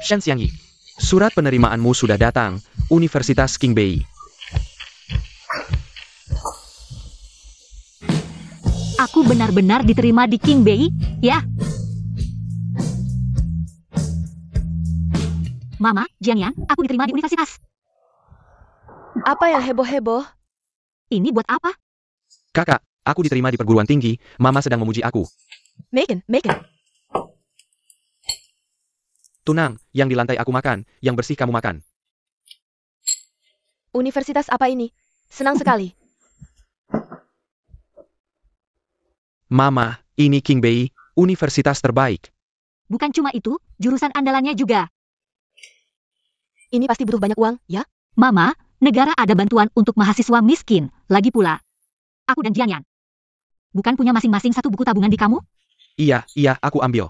Shen Xiangyi. Surat penerimaanmu sudah datang, Universitas Qingbei. Aku benar-benar diterima di Qingbei, ya? Mama, Jiangyan, aku diterima di universitas. Apa yang heboh-heboh? Ini buat apa? Kakak, aku diterima di perguruan tinggi, Mama sedang memuji aku. Megan. Tunang, yang di lantai aku makan, yang bersih kamu makan. Universitas apa ini? Senang sekali. Mama, ini Qingbei, universitas terbaik. Bukan cuma itu, jurusan andalannya juga. Ini pasti butuh banyak uang, ya? Mama, negara ada bantuan untuk mahasiswa miskin. Lagi pula, aku dan Jiangyan. Bukan punya masing-masing satu buku tabungan di kamu? Iya, aku ambil.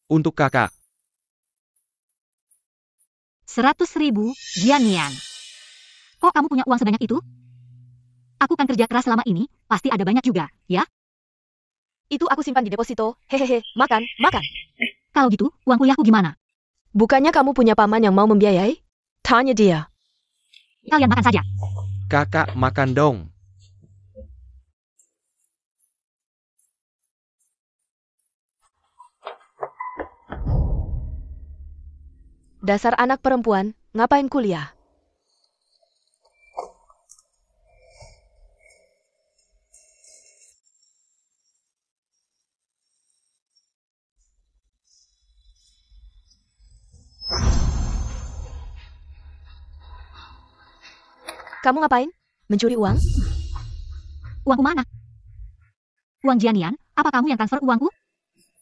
Untuk kakak. 100.000, Jiangyan. Kok kamu punya uang sebanyak itu? Aku kan kerja keras selama ini, pasti ada banyak juga, ya? Itu aku simpan di deposito. Hehehe, makan. Kalau gitu, uang kuliahku gimana? Bukannya kamu punya paman yang mau membiayai? Tanya dia. Kalian makan saja. Kakak makan dong. Dasar anak perempuan, ngapain kuliah? Kamu ngapain? Mencuri uang? Uangku mana? Uang Jiangyan, apa kamu yang transfer uangku?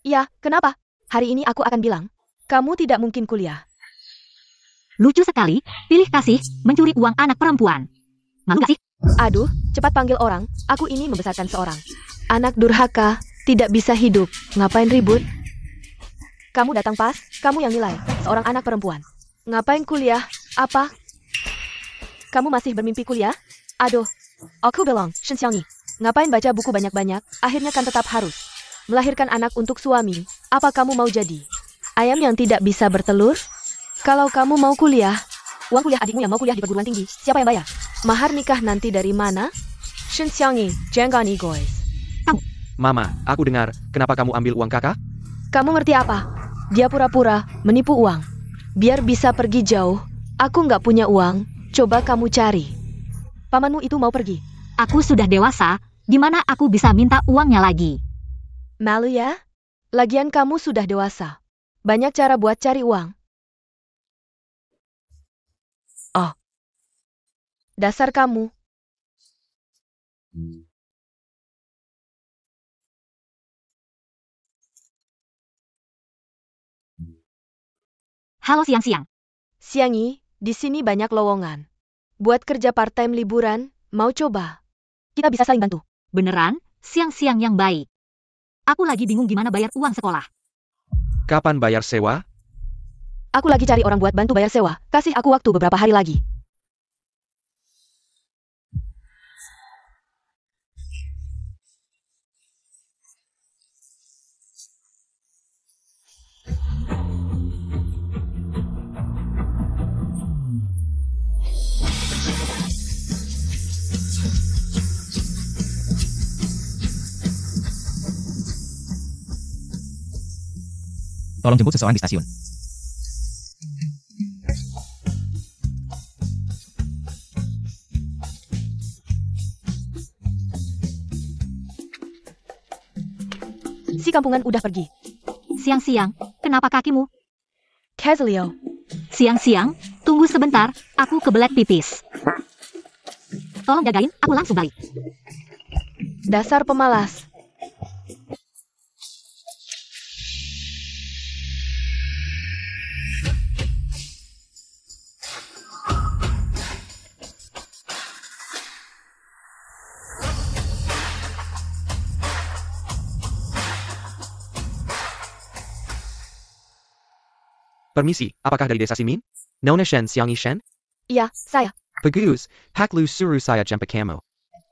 Iya, kenapa? Hari ini aku akan bilang, kamu tidak mungkin kuliah. Lucu sekali, pilih kasih, mencuri uang anak perempuan. Malu gak sih? Aduh, cepat panggil orang, aku ini membesarkan seorang anak durhaka, tidak bisa hidup, ngapain ribut? Kamu datang pas, kamu yang nilai, seorang anak perempuan. Ngapain kuliah, apa? Kamu masih bermimpi kuliah? Aduh, aku bilang, Shen Xiangyi, ngapain baca buku banyak-banyak, akhirnya kan tetap harus melahirkan anak untuk suami. Apa kamu mau jadi ayam yang tidak bisa bertelur? Kalau kamu mau kuliah, uang kuliah adikmu yang mau kuliah di perguruan tinggi, siapa yang bayar? Mahar nikah nanti dari mana? Shen Xiangyi, jangan egois. Mama, aku dengar, kenapa kamu ambil uang kakak? Kamu ngerti apa? Dia pura-pura menipu uang, biar bisa pergi jauh. Aku nggak punya uang, coba kamu cari. Pamanmu itu mau pergi. Aku sudah dewasa, di mana aku bisa minta uangnya lagi? Malu ya? Lagian kamu sudah dewasa. Banyak cara buat cari uang. Oh. Dasar kamu. Halo siang-siang. Xiangyi, di sini banyak lowongan. Buat kerja part-time liburan, mau coba? Kita bisa saling bantu. Beneran, siang-siang yang baik. Aku lagi bingung gimana bayar uang sekolah. Kapan bayar sewa? Aku lagi cari orang buat bantu bayar sewa. Kasih aku waktu beberapa hari lagi. Tolong jemput seseorang di stasiun. Si kampungan udah pergi. Siang-siang, kenapa kakimu? Kazlio. Siang-siang, tunggu sebentar, aku kebelet pipis. Tolong jagain, aku langsung balik. Dasar pemalas. Permisi, apakah dari desa Simin? Nona Shen Xiangyi Shen? Iya, saya. Bagus, Haklu suruh saya jemput kamu.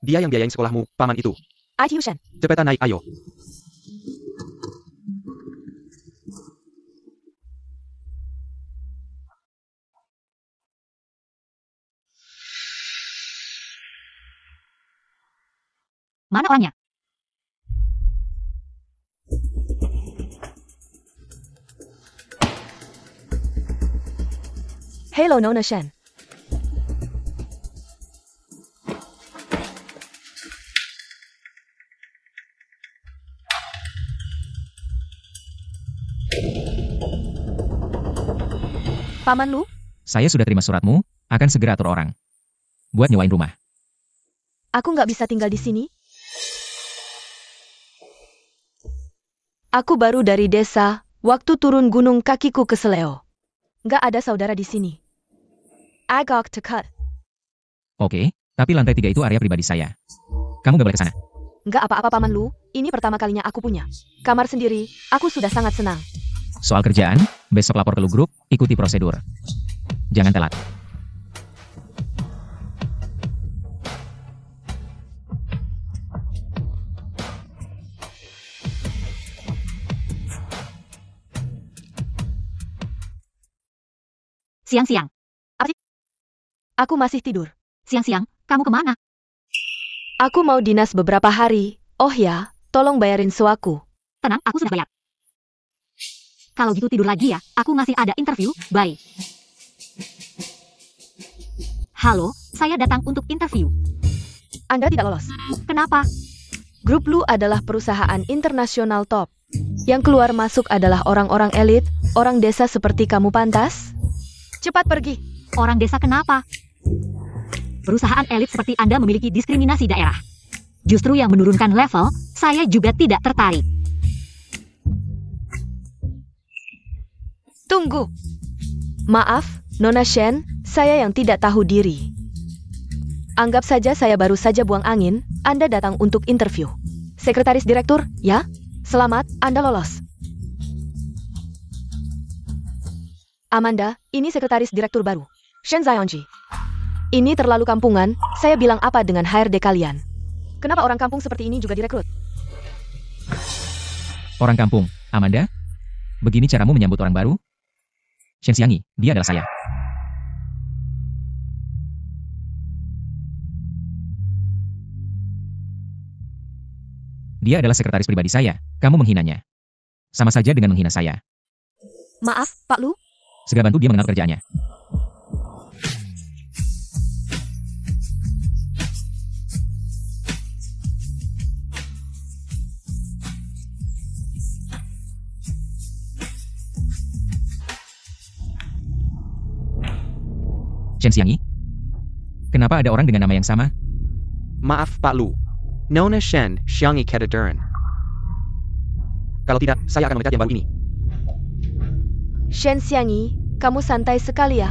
Dia yang biayain sekolahmu, paman itu. ITU Shen. Cepetan naik, ayo. Mana orangnya? Hello, Nona Shen. Paman Lu, Saya sudah terima suratmu, akan segera atur orang. Buat nyewain rumah. aku nggak bisa tinggal di sini. Aku baru dari desa, waktu turun gunung kakiku keseleo. Nggak ada saudara di sini. I got to cut. Oke, tapi lantai 3 itu area pribadi saya. Kamu gak boleh ke sana. Nggak apa-apa Paman Lu, ini pertama kalinya aku punya kamar sendiri, aku sudah sangat senang. Soal kerjaan, besok lapor ke Lu Group, ikuti prosedur. Jangan telat. Siang-siang. Aku masih tidur. Siang-siang, kamu kemana? Aku mau dinas beberapa hari. Oh ya, tolong bayarin sewaku. Tenang, aku sudah bayar. Kalau gitu tidur lagi ya, aku ngasih ada interview, bye. Halo, saya datang untuk interview. Anda tidak lolos. Kenapa? Grup Lu adalah perusahaan internasional top. Yang keluar masuk adalah orang-orang elit, orang desa seperti kamu pantas. Cepat pergi. Orang desa kenapa? Perusahaan elit seperti Anda memiliki diskriminasi daerah. Justru yang menurunkan level, saya juga tidak tertarik. Tunggu. Maaf, Nona Shen, saya yang tidak tahu diri. Anggap saja saya baru saja buang angin, Anda datang untuk interview. Sekretaris Direktur, ya? Selamat, Anda lolos. Amanda, ini Sekretaris Direktur baru. Shen Zionji. Ini terlalu kampungan, saya bilang apa dengan HRD kalian? Kenapa orang kampung seperti ini juga direkrut? Orang kampung, Amanda? Begini caramu menyambut orang baru? Shen Xiangyi, dia adalah saya. Dia adalah sekretaris pribadi saya. Kamu menghinanya. Sama saja dengan menghina saya. Maaf, Pak Lu. Segera bantu dia mengenal kerjaannya. Shen Xiangyi? Kenapa ada orang dengan nama yang sama? Maaf Pak Lu. Nona Shen Xiangyi Ketaduran. Kalau tidak, saya akan memecat yang baru ini. Shen Xiangyi, kamu santai sekali ya.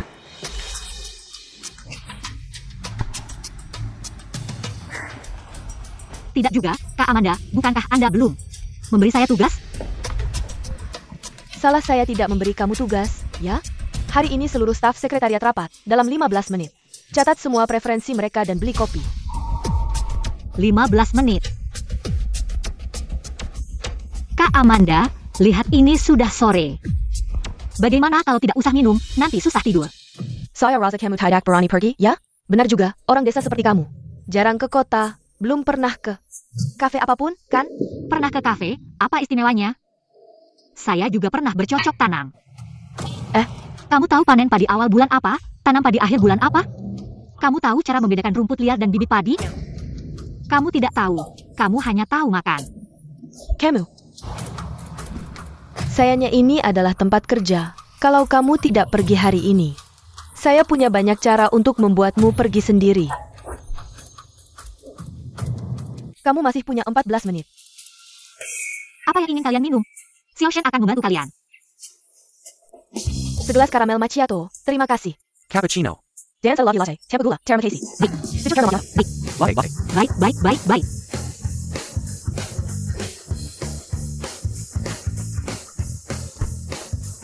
Tidak juga, Kak Amanda, bukankah Anda belum memberi saya tugas? Salah saya tidak memberi kamu tugas, ya? Hari ini seluruh staf sekretariat rapat, dalam 15 menit. Catat semua preferensi mereka dan beli kopi. 15 menit. Kak Amanda, lihat ini sudah sore. Bagaimana kalau tidak usah minum, nanti susah tidur. Saya rasa kamu tidak berani pergi, ya? Benar juga, orang desa seperti kamu. Jarang ke kota, belum pernah ke kafe apapun, kan? Pernah ke kafe? Apa istimewanya? Saya juga pernah bercocok tanam. Kamu tahu panen padi awal bulan apa? Tanam padi akhir bulan apa? Kamu tahu cara membedakan rumput liar dan bibit padi? Kamu tidak tahu. Kamu hanya tahu makan. Kamu. Sayangnya ini adalah tempat kerja. Kalau kamu tidak pergi hari ini, saya punya banyak cara untuk membuatmu pergi sendiri. Kamu masih punya 14 menit. Apa yang ingin kalian minum? Xiao Shen akan membantu kalian. Segelas karamel macchiato, terima kasih. Cappuccino. Dan selalu latte, tanpa gula, terima kasih. Susu caramel latte. Latte. Baik.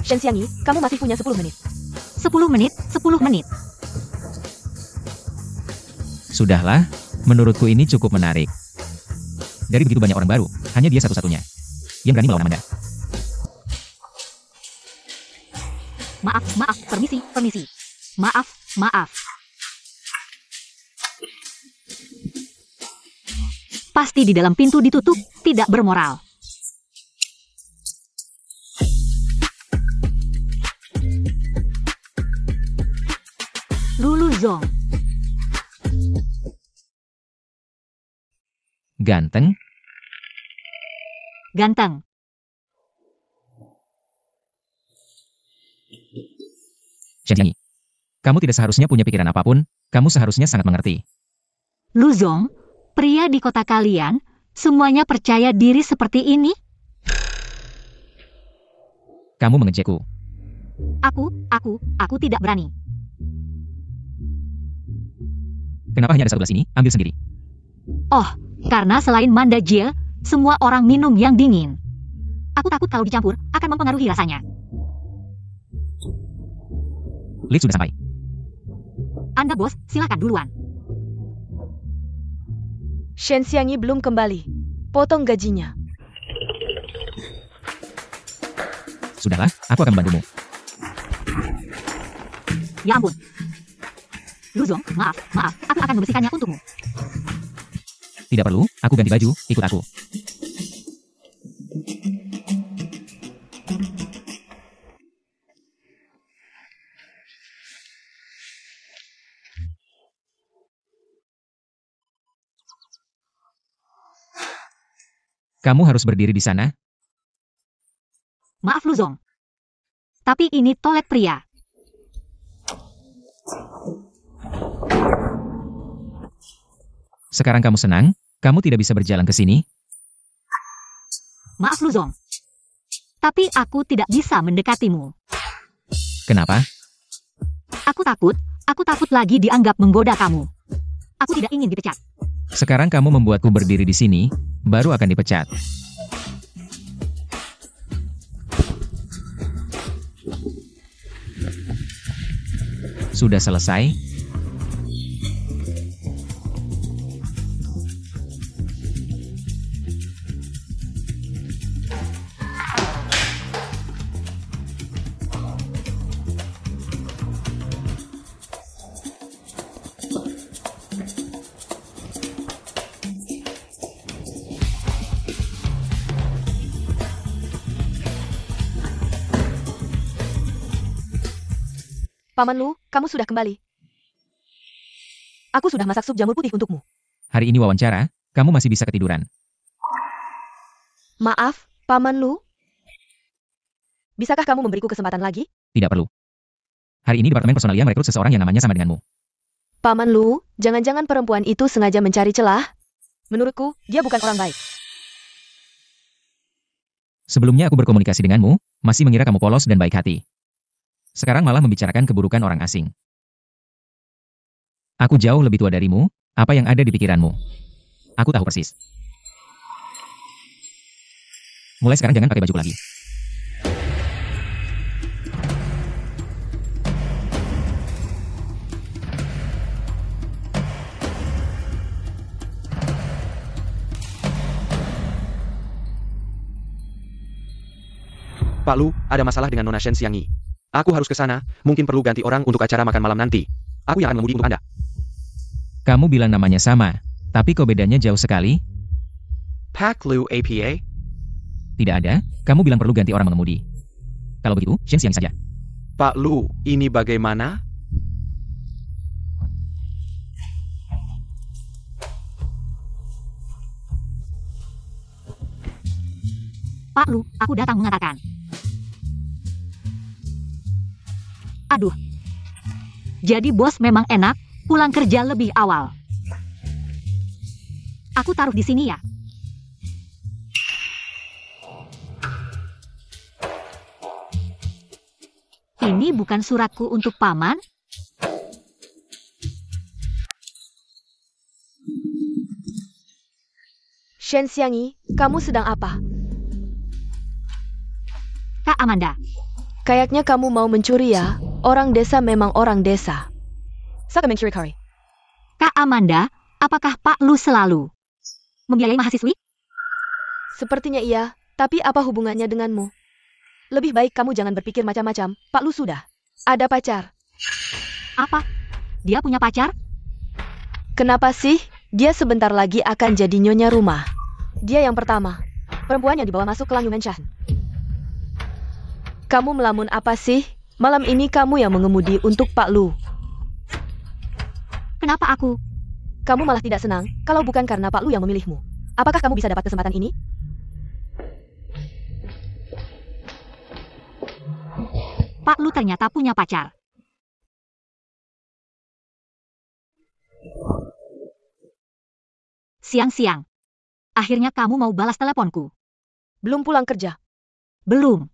Shen Xiangyi, kamu masih punya 10 menit. 10 menit. Sudahlah, menurutku ini cukup menarik. Dari begitu banyak orang baru, hanya dia satu-satunya yang berani melawan Amanda. Maaf, permisi. Maaf. Pasti di dalam pintu ditutup, tidak bermoral. Lulu Zong. Ganteng? Ganteng. Shen Xiangyi. Kamu tidak seharusnya punya pikiran apapun, kamu seharusnya sangat mengerti. Lu Zong, pria di kota kalian, semuanya percaya diri seperti ini? Kamu mengejekku. Aku tidak berani. Kenapa hanya ada satu gelas ini? Ambil sendiri. Oh, karena selain Manda Jie, semua orang minum yang dingin. Aku takut kalau dicampur, akan mempengaruhi rasanya. Lift sudah sampai. Anda bos, silakan duluan. Shen Xiangyi belum kembali. Potong gajinya. Sudahlah, aku akan membantumu. Ya ampun. Lu Zong, maaf, aku akan membersihkannya untukmu. Tidak perlu, aku ganti baju, ikut aku. Kamu harus berdiri di sana. Maaf Lu Zong. Tapi ini toilet pria. Sekarang kamu senang? Kamu tidak bisa berjalan ke sini? Maaf Lu Zong. Tapi aku tidak bisa mendekatimu. Kenapa? Aku takut lagi dianggap menggoda kamu. Aku tidak ingin dipecat. Sekarang kamu membuatku berdiri di sini, baru akan dipecat. Sudah selesai? Paman Lu, kamu sudah kembali. Aku sudah masak sup jamur putih untukmu. Hari ini wawancara, kamu masih bisa ketiduran. Maaf, Paman Lu. Bisakah kamu memberiku kesempatan lagi? Tidak perlu. Hari ini Departemen Personalia merekrut seseorang yang namanya sama denganmu. Paman Lu, jangan-jangan perempuan itu sengaja mencari celah? Menurutku, dia bukan orang baik. Sebelumnya aku berkomunikasi denganmu, masih mengira kamu polos dan baik hati. Sekarang malah membicarakan keburukan orang asing. Aku jauh lebih tua darimu, apa yang ada di pikiranmu? Aku tahu persis. Mulai sekarang jangan pakai baju lagi. Pak Lu, ada masalah dengan Nona Shen Xiangyi. Aku harus ke sana, mungkin perlu ganti orang untuk acara makan malam nanti. Aku yang akan mengemudi untuk Anda. Kamu bilang namanya sama, tapi kok bedanya jauh sekali? Pak Lu APA? Tidak ada, kamu bilang perlu ganti orang mengemudi. Kalau begitu, Shen Xiangyi saja. Pak Lu, ini bagaimana? Pak Lu, aku datang mengatakan. Aduh. Jadi bos memang enak, pulang kerja lebih awal. Aku taruh di sini ya. Ini bukan suratku untuk paman. Shen Xiangyi, kamu sedang apa? Kak Amanda. Kayaknya kamu mau mencuri ya. Orang desa memang orang desa. Saka mencuri kari. Kak Amanda, apakah Pak Lu selalu membiayai mahasiswi? Sepertinya iya, tapi apa hubungannya denganmu? Lebih baik kamu jangan berpikir macam-macam. Pak Lu sudah ada pacar. Apa? Dia punya pacar? Kenapa sih? Dia sebentar lagi akan jadi nyonya rumah. Dia yang pertama. Perempuan yang dibawa masuk ke Lang Yumenshah. Kamu melamun apa sih? Malam ini kamu yang mengemudi untuk Pak Lu. Kenapa aku? Kamu malah tidak senang kalau bukan karena Pak Lu yang memilihmu. Apakah kamu bisa dapat kesempatan ini? Pak Lu ternyata punya pacar. Siang-siang. Akhirnya kamu mau balas teleponku. Belum pulang kerja. Belum.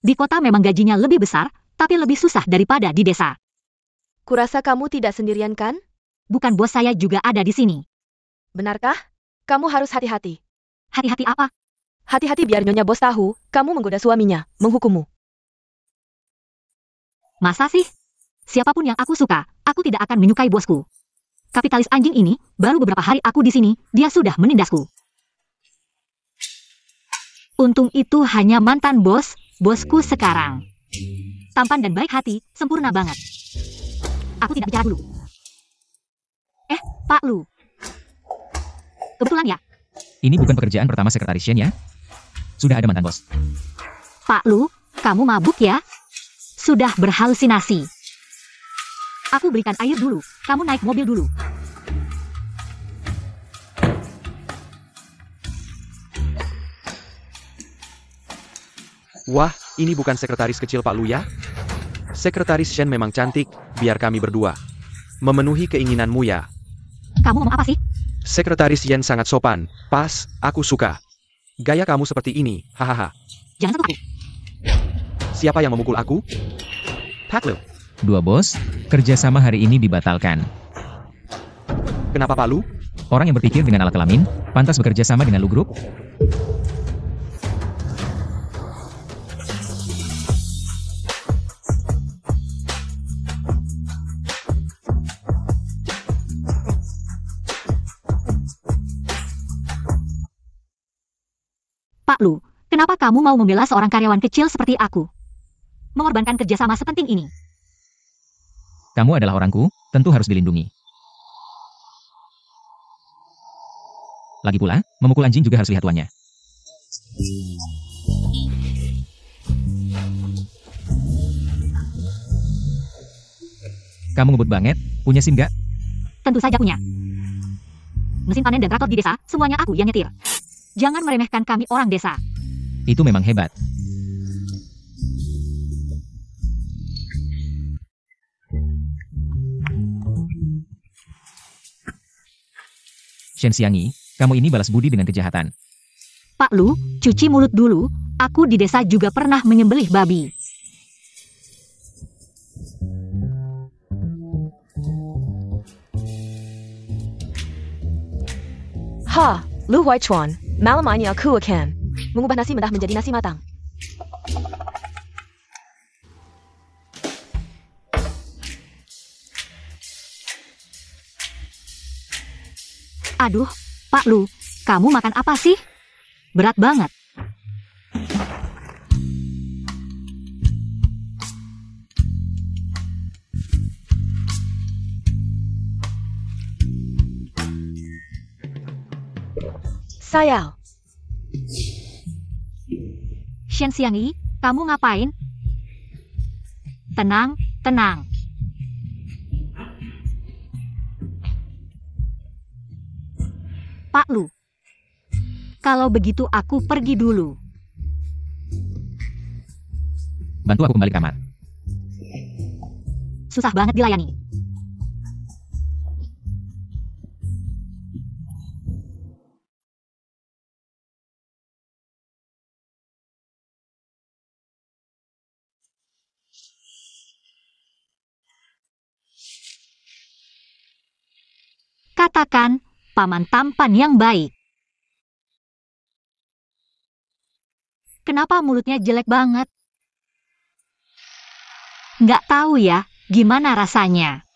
Di kota memang gajinya lebih besar, tapi lebih susah daripada di desa. Kurasa kamu tidak sendirian kan? Bukan bos saya juga ada di sini. Benarkah? Kamu harus hati-hati. Hati-hati apa? Hati-hati biar nyonya bos tahu, kamu menggoda suaminya, menghukummu. Masa sih? Siapapun yang aku suka, aku tidak akan menyukai bosku. Kapitalis anjing ini, baru beberapa hari aku di sini, dia sudah menindasku. Untung itu hanya mantan bosku sekarang. Tampan dan baik hati, sempurna banget. Aku tidak bicara dulu. Pak Lu. Kebetulan ya? Ini bukan pekerjaan pertama sekretaris Shen ya? Sudah ada mantan bos. Pak Lu, kamu mabuk ya? Sudah berhalusinasi. Aku belikan air dulu, kamu naik mobil dulu. Wah, ini bukan sekretaris kecil Pak Lu ya? Sekretaris Shen memang cantik, biar kami berdua memenuhi keinginanmu ya. Kamu ngomong apa sih? Sekretaris Yen sangat sopan, pas, aku suka. Gaya kamu seperti ini, hahaha. Jangan sentuh aku. Siapa yang memukul aku? Pak Lu. Dua bos, kerjasama hari ini dibatalkan. Kenapa Pak Lu? Orang yang berpikir dengan alat kelamin, pantas bekerja sama dengan Lu Group? Pak Lu, kenapa kamu mau membela seorang karyawan kecil seperti aku? Mengorbankan kerjasama sepenting ini. Kamu adalah orangku, tentu harus dilindungi. Lagi pula, memukul anjing juga harus lihat tuannya. Kamu ngebut banget, punya SIM gak? Tentu saja punya. Mesin panen dan traktor di desa, semuanya aku yang nyetir. Jangan meremehkan kami orang desa. Itu memang hebat. Shen Xiangyi, kamu ini balas budi dengan kejahatan. Pak Lu, cuci mulut dulu, aku di desa juga pernah menyembelih babi. Ha, Lu Huaichuan, malam ini aku akan mengubah nasi mentah menjadi nasi matang. Aduh, Pak Lu, kamu makan apa sih? Berat banget. Sayang. Shen Xiangyi, kamu ngapain? Tenang, tenang. Pak Lu, kalau begitu aku pergi dulu. Bantu aku kembali ke kamar. Susah banget dilayani. Katakan, paman tampan yang baik. Kenapa mulutnya jelek banget? Nggak tahu ya, gimana rasanya.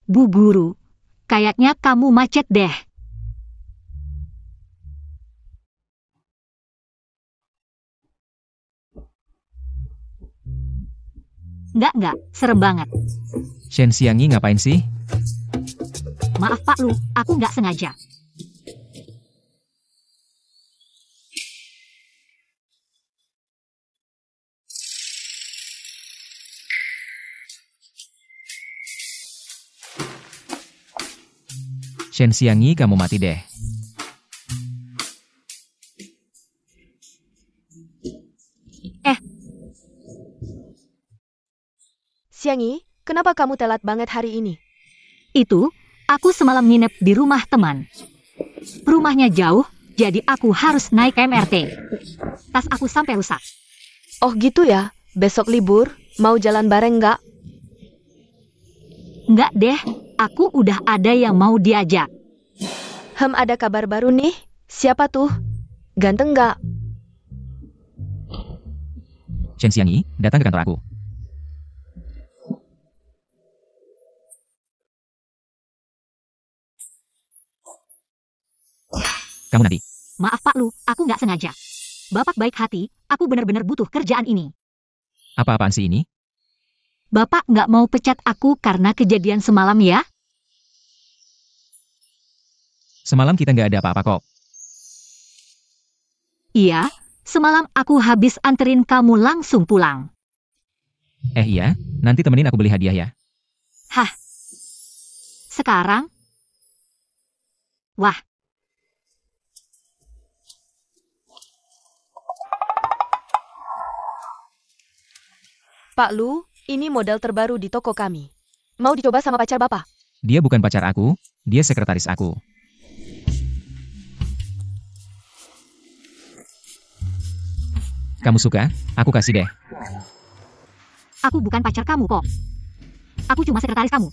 Bu Guru, kayaknya kamu macet deh. Enggak, serem banget. Shen Xiangyi ngapain sih? Maaf Pak Lu, aku nggak sengaja. Shen Xiangyi kamu mati deh. Xiangyi, kenapa kamu telat banget hari ini? Itu, aku semalam nginep di rumah teman. Rumahnya jauh, jadi aku harus naik MRT. Tas aku sampai rusak. Oh gitu ya, besok libur, mau jalan bareng nggak? Enggak deh, aku udah ada yang mau diajak. Ada kabar baru nih. Siapa tuh? Ganteng nggak? Shen Xiangyi, datang ke kantor aku. Kamu nanti. Maaf Pak Lu, aku nggak sengaja. Bapak baik hati, aku benar-benar butuh kerjaan ini. Apa-apaan sih ini? Bapak nggak mau pecat aku karena kejadian semalam ya? Semalam kita nggak ada apa-apa kok. Iya, semalam aku habis anterin kamu langsung pulang. Iya, nanti temenin aku beli hadiah ya. Hah? Sekarang? Wah. Pak Lu, ini model terbaru di toko kami. Mau dicoba sama pacar Bapak? Dia bukan pacar aku, dia sekretaris aku. Kamu suka? Aku kasih deh. Aku bukan pacar kamu kok. Aku cuma sekretaris kamu.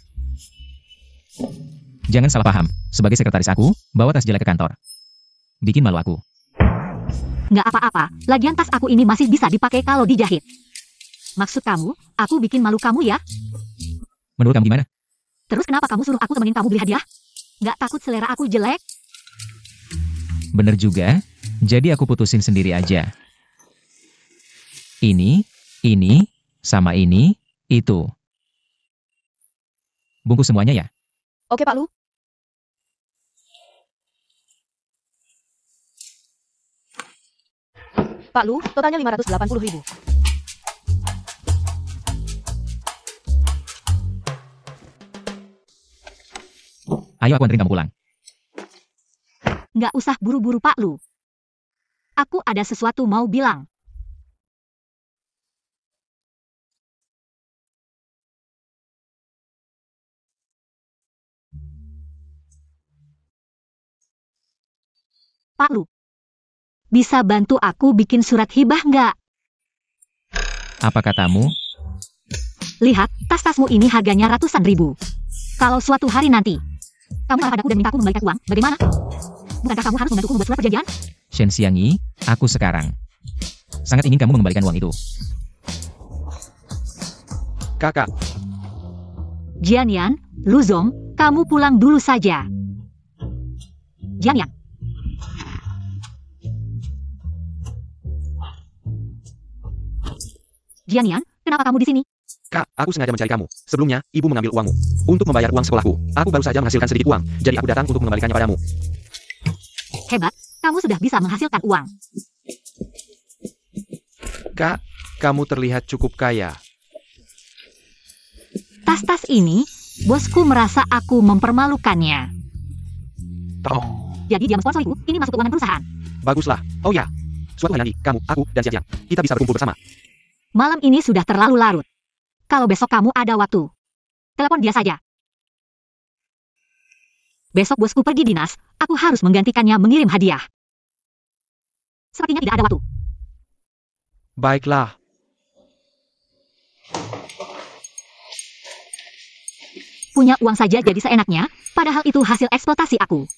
Jangan salah paham, sebagai sekretaris aku, bawa tas jelek ke kantor. Bikin malu aku. Nggak apa-apa, lagian tas aku ini masih bisa dipakai kalau dijahit. Maksud kamu, aku bikin malu kamu ya? Menurut kamu gimana? Terus kenapa kamu suruh aku temenin kamu beli hadiah? Nggak takut selera aku jelek? Bener juga, jadi aku putusin sendiri aja. Ini, sama ini, itu. Bungkus semuanya ya? Oke Pak Lu. Pak Lu, totalnya 580.000. Ayo aku anterin kamu pulang. Nggak usah buru-buru Pak Lu. Aku ada sesuatu mau bilang. Pak Lu, bisa bantu aku bikin surat hibah nggak? Apa katamu? Lihat, tas-tasmu ini harganya ratusan ribu. Kalau suatu hari nanti, kamu marah padaku dan minta aku mengembalikan uang, bagaimana? Bukankah kamu harus membantuku membuat surat perjanjian? Shen Xiangyi, aku sekarang sangat ingin kamu mengembalikan uang itu. Kakak, Jianyan, Luzong, kamu pulang dulu saja. Jianyan. Jianyan, kenapa kamu di sini? Kak, aku sengaja mencari kamu. Sebelumnya, ibu mengambil uangmu. Untuk membayar uang sekolahku, aku baru saja menghasilkan sedikit uang, jadi aku datang untuk mengembalikannya padamu. Hebat, kamu sudah bisa menghasilkan uang. Kak, kamu terlihat cukup kaya. Tas-tas ini, bosku merasa aku mempermalukannya. Oh, Jadi dia mensponsoriku, ini masuk keuangan perusahaan. baguslah. Oh ya, suatu hari nanti, kamu, aku, dan Xiajiang, kita bisa berkumpul bersama. Malam ini sudah terlalu larut. Kalau besok kamu ada waktu, telepon dia saja. Besok bosku pergi dinas, aku harus menggantikannya mengirim hadiah. Sepertinya tidak ada waktu. Baiklah. Punya uang saja jadi seenaknya, padahal itu hasil eksploitasi aku.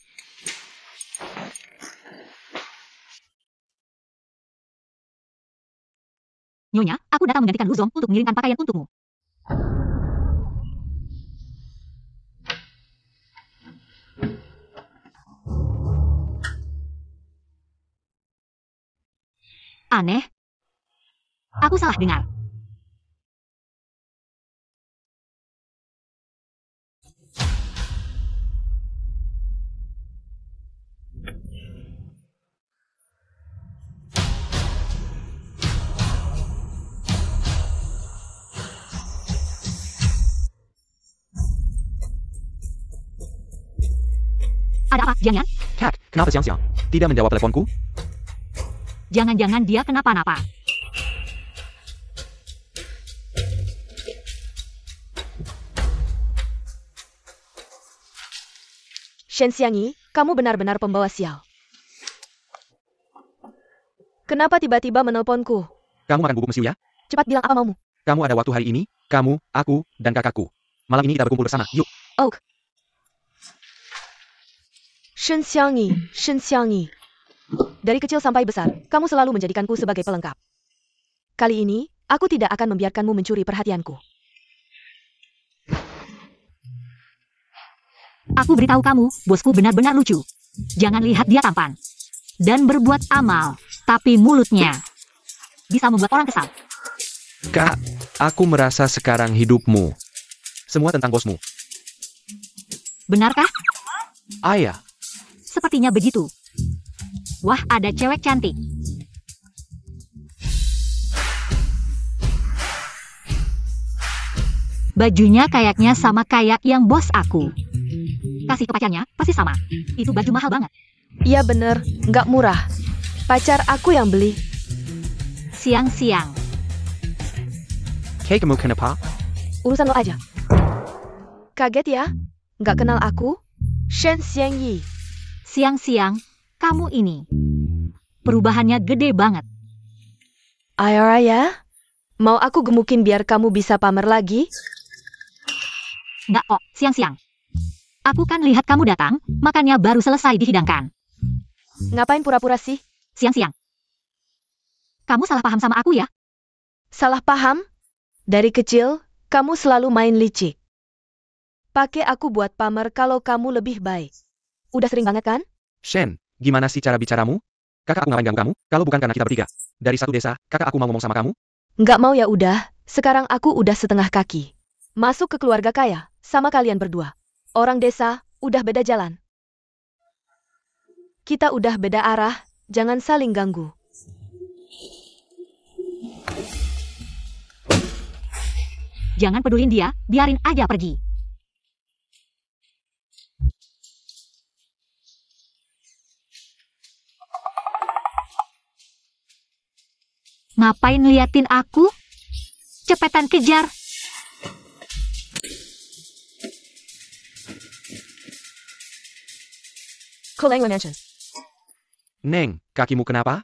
Nyonya, aku datang menggantikan Luzong untuk mengirimkan pakaian untukmu. Aneh. Aku salah dengar. Ada apa, Jiang Yan? Cat, kenapa Xiang tidak menjawab teleponku? Jangan-jangan dia kenapa-napa. Shen Xiangyi, kamu benar-benar pembawa sial. Kenapa tiba-tiba menelponku? Kamu makan bubuk mesiu ya? Cepat bilang apa maumu. Kamu ada waktu hari ini? Kamu, aku, dan kakakku. Malam ini kita berkumpul bersama. Yuk. Oak. Shen Xiangyi. Dari kecil sampai besar, kamu selalu menjadikanku sebagai pelengkap. Kali ini, aku tidak akan membiarkanmu mencuri perhatianku. Aku beritahu kamu, bosku benar-benar lucu. Jangan lihat dia tampan. Dan berbuat amal, tapi mulutnya bisa membuat orang kesal. Kak, aku merasa sekarang hidupmu. Semua tentang bosmu. Benarkah? Ayah. Sepertinya begitu. Wah, ada cewek cantik. Bajunya kayaknya sama kayak yang bos aku. Kasih ke pacarnya, pasti sama. Itu baju mahal banget. Iya bener, nggak murah. Pacar aku yang beli. Siang-siang. Hey, kamu kenapa? Urusan lo aja. Kaget ya? Nggak kenal aku? Shen Xiangyi. Siang-siang, kamu ini. Perubahannya gede banget. Ayo Raya, mau aku gemukin biar kamu bisa pamer lagi? Nggak kok, siang-siang. Aku kan lihat kamu datang, makannya baru selesai dihidangkan. Ngapain pura-pura sih? Siang-siang. Kamu salah paham sama aku ya? Salah paham? Dari kecil, kamu selalu main licik. Pakai aku buat pamer kalau kamu lebih baik. Udah sering banget kan? Shen, gimana sih cara bicaramu? Kakak aku ngapain ganggu kamu? Kalau bukan karena kita bertiga. Dari satu desa, kakak aku mau ngomong sama kamu? Nggak mau ya udah, sekarang aku udah setengah kaki. Masuk ke keluarga kaya, sama kalian berdua. Orang desa, udah beda jalan. Kita udah beda arah, jangan saling ganggu. Jangan pedulin dia, biarin aja pergi. Ngapain liatin aku? Cepetan kejar. Koleng Mansion. Neng, kakimu kenapa?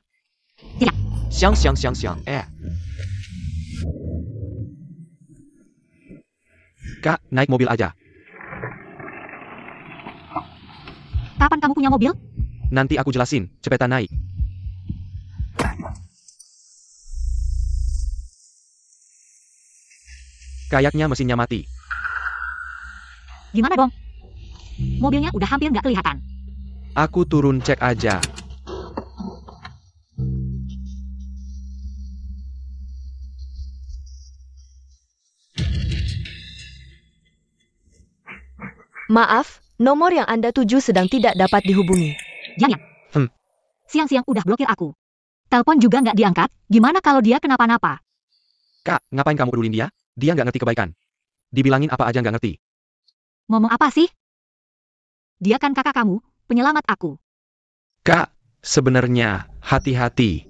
Tidak. Siang. Kak, naik mobil aja. Kapan kamu punya mobil? Nanti aku jelasin, cepetan naik. Kayaknya mesinnya mati. Gimana dong? Mobilnya udah hampir nggak kelihatan. Aku turun cek aja. Maaf, nomor yang Anda tuju sedang tidak dapat dihubungi. Jangan. Siang-siang udah blokir aku. Telepon juga nggak diangkat, gimana kalau dia kenapa-napa? Kak, ngapain kamu pedulin dia? Dia nggak ngerti kebaikan. Dibilangin apa aja nggak ngerti. Ngomong apa sih? Dia kan kakak kamu, penyelamat aku. Kak, sebenarnya hati-hati.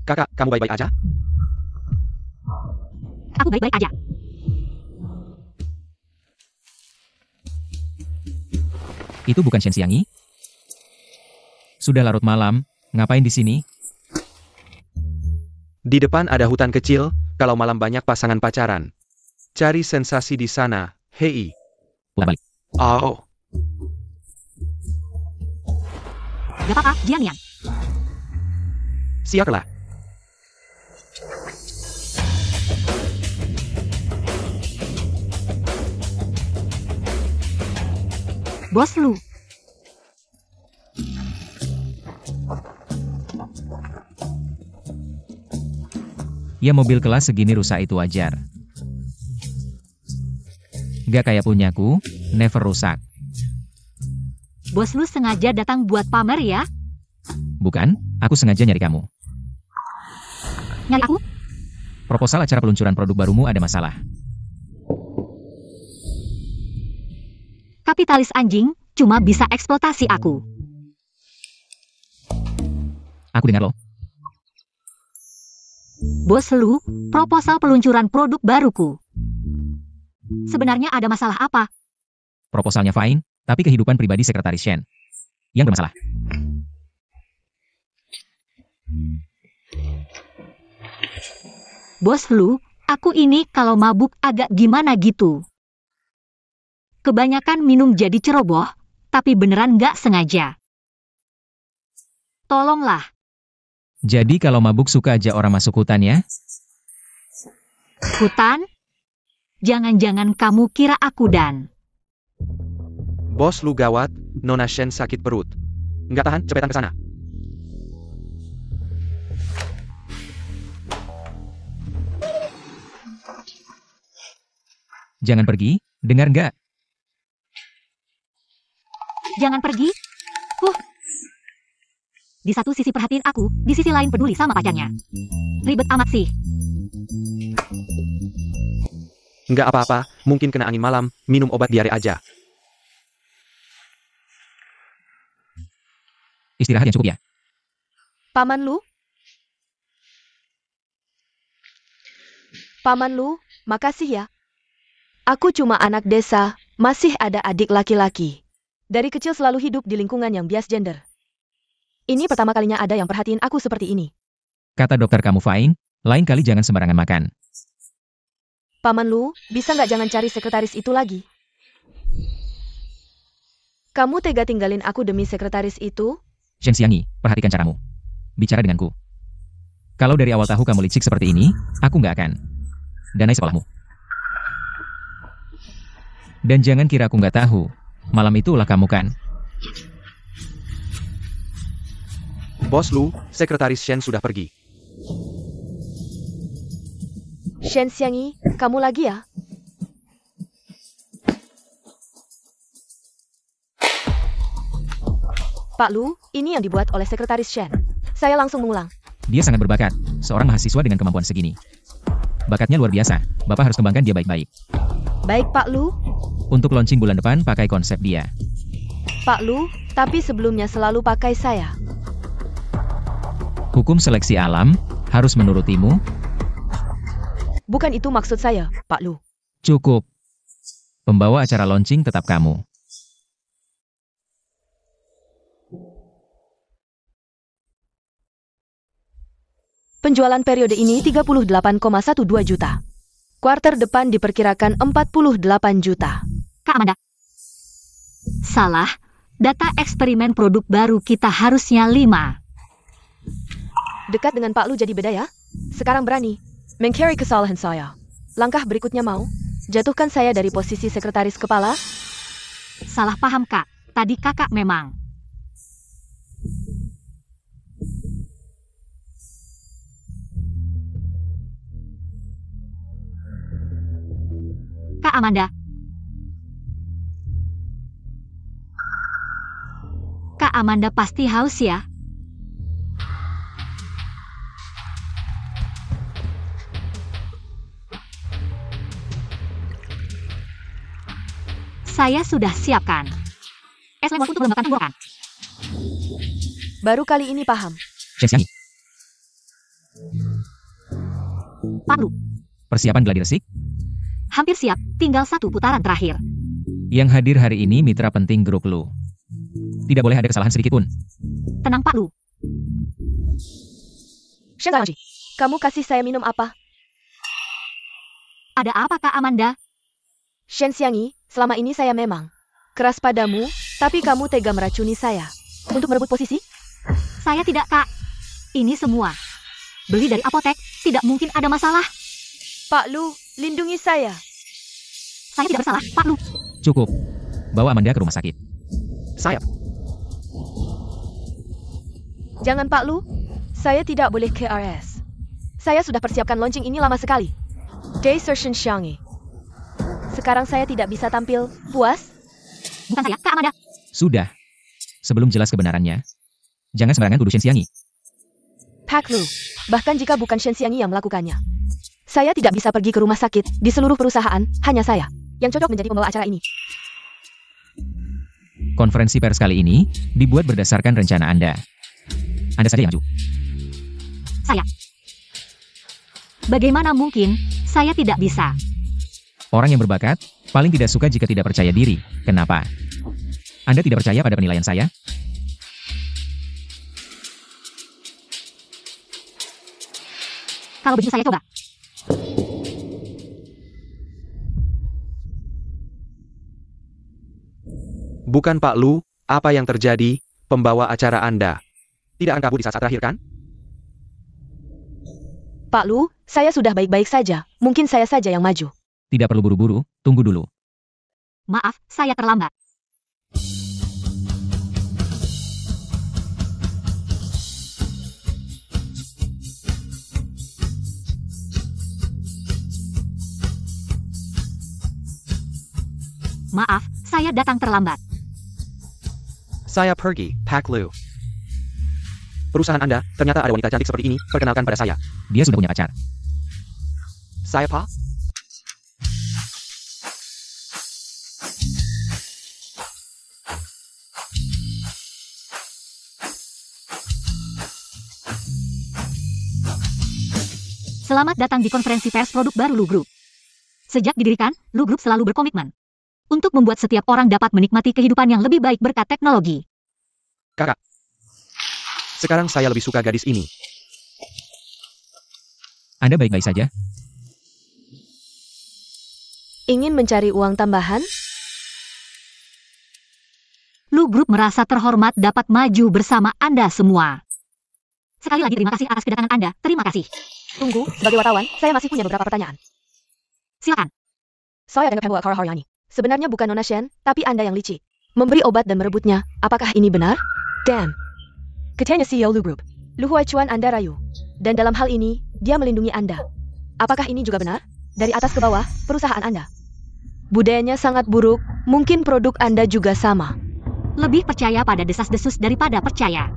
Kakak, kamu baik-baik aja? Aku baik-baik aja. Itu bukan Shen Xiangyi? Sudah larut malam, ngapain di sini? Di depan ada hutan kecil, kalau malam banyak pasangan pacaran. Cari sensasi di sana, hei. Balik. Oh, Gak apa-apa, Jiang Yan. siaplah. Bos Lu. Ya mobil kelas segini rusak itu wajar. Gak kayak punyaku, never rusak. Bos Lu sengaja datang buat pamer ya? Bukan, aku sengaja nyari kamu. Nyari aku? Proposal acara peluncuran produk barumu ada masalah. Kapitalis anjing, cuma bisa eksploitasi aku. Aku dengar loh. Bos Lu, proposal peluncuran produk baruku. Sebenarnya ada masalah apa? Proposalnya fine, tapi kehidupan pribadi sekretaris Shen yang bermasalah. Bos Lu, aku ini kalau mabuk agak gimana gitu. Kebanyakan minum jadi ceroboh, tapi beneran nggak sengaja. Tolonglah. Jadi kalau mabuk suka aja orang masuk hutan ya? Hutan? Jangan-jangan kamu kira aku Dan. Bos Lu gawat, Nona Shen sakit perut. Nggak tahan, cepetan ke sana. Jangan pergi, dengar nggak? Jangan pergi. Di satu sisi perhatiin aku, di sisi lain peduli sama pacarnya. Ribet amat sih. Nggak apa-apa, mungkin kena angin malam, minum obat diare aja. Istirahat yang cukup ya. Paman Lu? Paman Lu, makasih ya. Aku cuma anak desa, masih ada adik laki-laki. Dari kecil selalu hidup di lingkungan yang bias gender. Ini pertama kalinya ada yang perhatiin aku seperti ini. Kata dokter kamu fine, lain kali jangan sembarangan makan. Paman Lu, bisa nggak jangan cari sekretaris itu lagi? Kamu tega tinggalin aku demi sekretaris itu? Shen Xiangyi, perhatikan caramu. Bicara denganku. Kalau dari awal tahu kamu licik seperti ini, aku nggak akan danai sekolahmu. Dan jangan kira aku nggak tahu. Malam itu ulah kamu kan. Bos Lu, sekretaris Shen sudah pergi. Shen Xiangyi, kamu lagi ya? Pak Lu, ini yang dibuat oleh sekretaris Shen. Saya langsung mengulang. Dia sangat berbakat, seorang mahasiswa dengan kemampuan segini. Bakatnya luar biasa, Bapak harus kembangkan dia baik-baik. Baik Pak Lu. Untuk launching bulan depan pakai konsep dia. Pak Lu, tapi sebelumnya selalu pakai saya. Hukum seleksi alam, harus menurutimu. Bukan itu maksud saya, Pak Lu. Cukup. Pembawa acara launching tetap kamu. Penjualan periode ini 38,12 juta. Kuarter depan diperkirakan 48 juta. Kak Amanda. Salah. Data eksperimen produk baru kita harusnya 5. Dekat dengan Pak Lu jadi beda ya? Sekarang berani mengcarry kesalahan saya. Langkah berikutnya mau jatuhkan saya dari posisi sekretaris kepala? Salah paham Kak. Tadi kakak memang. Kak Amanda. Kak Amanda pasti haus ya? Saya sudah siapkan. Es lemon untuk melemahkan tenggorokan. Baru kali ini paham. Shen Xiangyi, Pak Lu, persiapan gladi resik. hampir siap. Tinggal 1 putaran terakhir. Yang hadir hari ini mitra penting grup lu. Tidak boleh ada kesalahan sedikit pun. Tenang Pak Lu. Shen Xiangyi, kamu kasih saya minum apa? Ada apa Kak Amanda? Shen Xiangyi, selama ini saya memang keras padamu, tapi kamu tega meracuni saya untuk merebut posisi? Saya tidak Kak. Ini semua beli dari apotek. Tidak mungkin ada masalah. Pak Lu, lindungi saya. Saya tidak bersalah, Pak Lu. Cukup. Bawa Amanda ke rumah sakit. Saya. Jangan Pak Lu, saya tidak boleh KRS. Saya sudah persiapkan launching ini lama sekali. Desertion Xiangyi. Sekarang saya tidak bisa tampil. Puas? Bukan saya, Kak Amanda. Sudah. Sebelum jelas kebenarannya, jangan sembarangan tuduh Shen Xiangyi. Pak Lu, bahkan jika bukan Shen Xiangyi yang melakukannya, saya tidak bisa pergi ke rumah sakit. Di seluruh perusahaan, hanya saya yang cocok menjadi pembawa acara ini. Konferensi pers kali ini dibuat berdasarkan rencana Anda. Anda saja yang maju. Saya. Bagaimana mungkin saya tidak bisa? Orang yang berbakat paling tidak suka jika tidak percaya diri. Kenapa? Anda tidak percaya pada penilaian saya? Kalau begitu saya coba. Bukan Pak Lu, apa yang terjadi, pembawa acara Anda? Tidak akan kabur di saat terakhir kan? Pak Lu, saya sudah baik-baik saja. Mungkin saya saja yang maju. Tidak perlu buru-buru, tunggu dulu. Maaf, saya terlambat. Maaf, saya datang terlambat. Saya pergi, Pak Lu. Perusahaan Anda, ternyata ada wanita cantik seperti ini, perkenalkan pada saya. Dia sudah punya pacar. Saya Pak? Selamat datang di konferensi pers produk baru Lu Group. Sejak didirikan, Lu Group selalu berkomitmen untuk membuat setiap orang dapat menikmati kehidupan yang lebih baik berkat teknologi. Kakak. Sekarang saya lebih suka gadis ini. Anda baik-baik saja? Ingin mencari uang tambahan? Lu Group merasa terhormat dapat maju bersama Anda semua. Sekali lagi terima kasih atas kedatangan Anda. Terima kasih. Tunggu, sebagai wartawan, saya masih punya beberapa pertanyaan. Silakan. Saya adalah pembawa Kara Haryani. Sebenarnya bukan Nona Shen, tapi Anda yang licik. Memberi obat dan merebutnya. Apakah ini benar? Damn. Katanya CEO Lu Group, Lu Huaichuan Anda rayu. Dan dalam hal ini, dia melindungi Anda. Apakah ini juga benar? Dari atas ke bawah, perusahaan Anda. Budayanya sangat buruk, mungkin produk Anda juga sama. Lebih percaya pada desas-desus daripada percaya.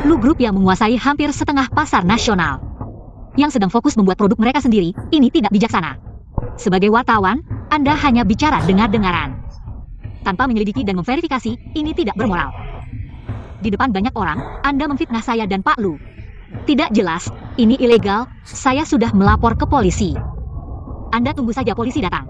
Lu Group yang menguasai hampir setengah pasar nasional, yang sedang fokus membuat produk mereka sendiri, ini tidak bijaksana. Sebagai wartawan, Anda hanya bicara dengar-dengaran. Tanpa menyelidiki dan memverifikasi, ini tidak bermoral. Di depan banyak orang, Anda memfitnah saya dan Pak Lu. Tidak jelas, ini ilegal, saya sudah melapor ke polisi. Anda tunggu saja polisi datang.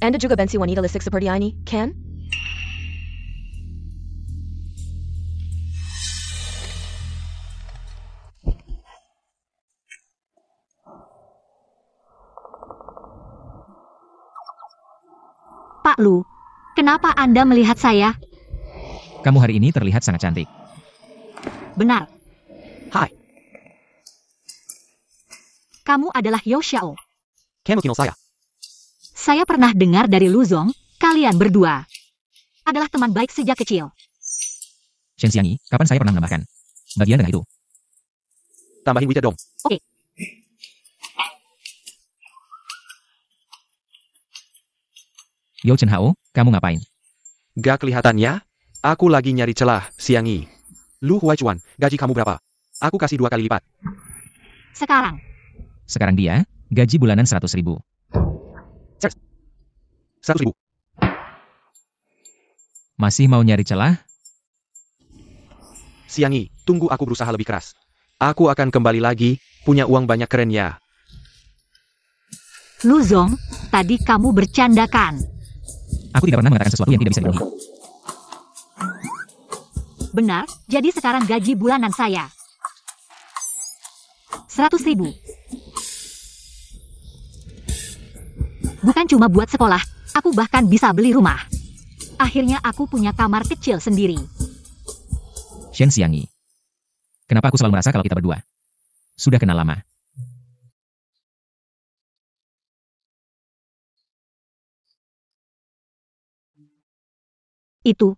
Anda juga benci wanita listrik seperti ini, kan? Pak Lu, kenapa Anda melihat saya? Kamu hari ini terlihat sangat cantik. Benar, Hai, kamu adalah Yo Xiao. kamu kenal saya? Saya pernah dengar dari Lu Zong, kalian berdua adalah teman baik sejak kecil. Shen Xiangyi, kapan saya pernah menambahkan bagian dengan itu? Tambahin WeChat dong. Oke. Yo Chen Hao, kamu ngapain? Gak kelihatannya? Aku lagi nyari celah, Xiangyi. Lu Huaichuan, gaji kamu berapa? Aku kasih 2 kali lipat. Sekarang dia, gaji bulanan 100.000. 100.000. Masih mau nyari celah? Xiangyi, tunggu aku berusaha lebih keras. Aku akan kembali lagi, punya uang banyak keren ya. Lu Zong, tadi kamu bercandakan. Aku tidak pernah mengatakan sesuatu yang tidak bisa dipenuhi. Benar, jadi sekarang gaji bulanan saya 100.000. Bukan cuma buat sekolah, aku bahkan bisa beli rumah. Akhirnya aku punya kamar kecil sendiri. Shen Xiangyi. Kenapa aku selalu merasa kalau kita berdua sudah kenal lama? Itu.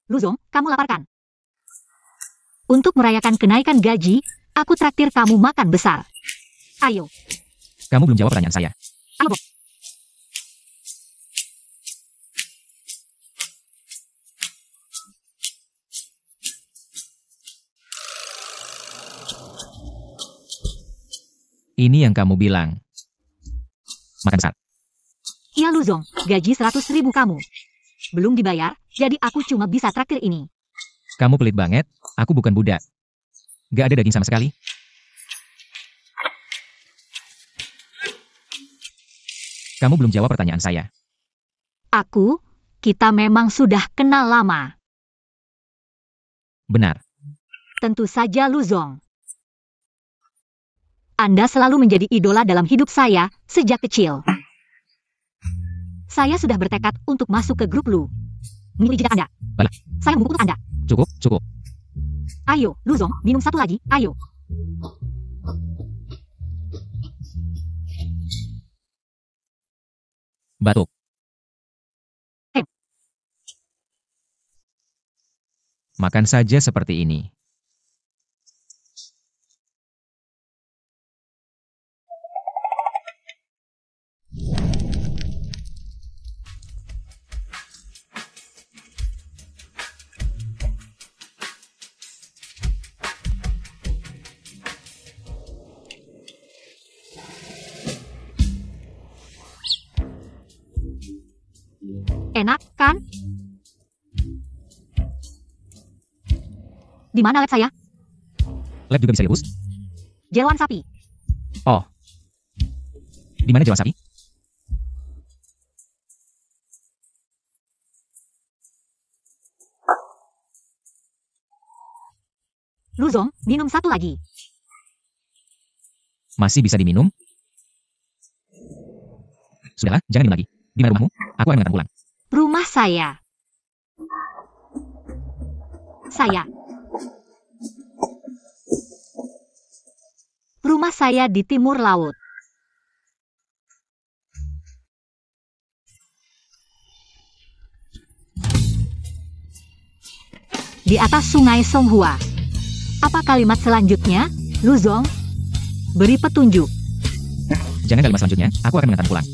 Luzong, kamu lapar kan? Untuk merayakan kenaikan gaji, aku traktir kamu makan besar. Ayo. Kamu belum jawab pertanyaan saya. Ayo. Ini yang kamu bilang. Makan besar. Iya Luzong, gaji 100.000 kamu. Belum dibayar, jadi aku cuma bisa traktir ini. Kamu pelit banget, aku bukan budak. Gak ada daging sama sekali. Kamu belum jawab pertanyaan saya. Kita memang sudah kenal lama. Benar. Tentu saja Luzong. Anda selalu menjadi idola dalam hidup saya sejak kecil. Saya sudah bertekad untuk masuk ke grup Lu. Milih jejak Anda. Balah. Saya mendukung Anda. Cukup, cukup. Ayo, Luzong, minum satu lagi. Ayo. Batuk. Makan saja seperti ini. Enak, kan? Di mana lab saya? Lab juga bisa direbus? Jeroan sapi. Oh. Di mana jeroan sapi? Luzong, minum satu lagi. Masih bisa diminum? Sudahlah, jangan minum lagi. Di mana rumahmu? Aku akan mengantar pulang. Rumah saya. Rumah saya di timur laut. Di atas sungai Songhua. Apa kalimat selanjutnya, Luzong? Beri petunjuk. Jangan kalimat selanjutnya, aku akan mengantar pulang.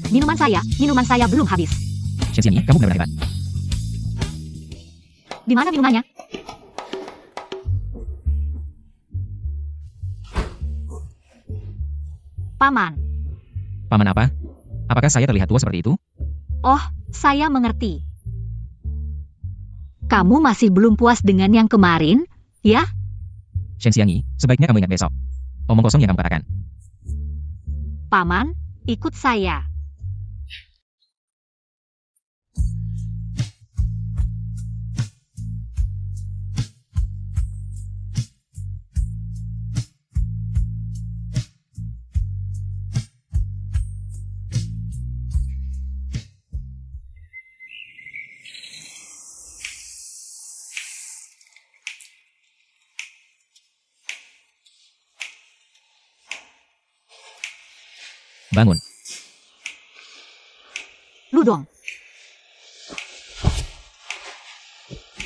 Minuman saya belum habis. Shen Xiangyi, kamu benar-benar hebat. Di mana minumannya? Paman. Paman apa? Apakah saya terlihat tua seperti itu? Oh, saya mengerti. Kamu masih belum puas dengan yang kemarin, ya? Shen Xiangyi, sebaiknya kamu ingat besok. Omong kosong yang kamu katakan. Paman, ikut saya. Bangun. Luzong.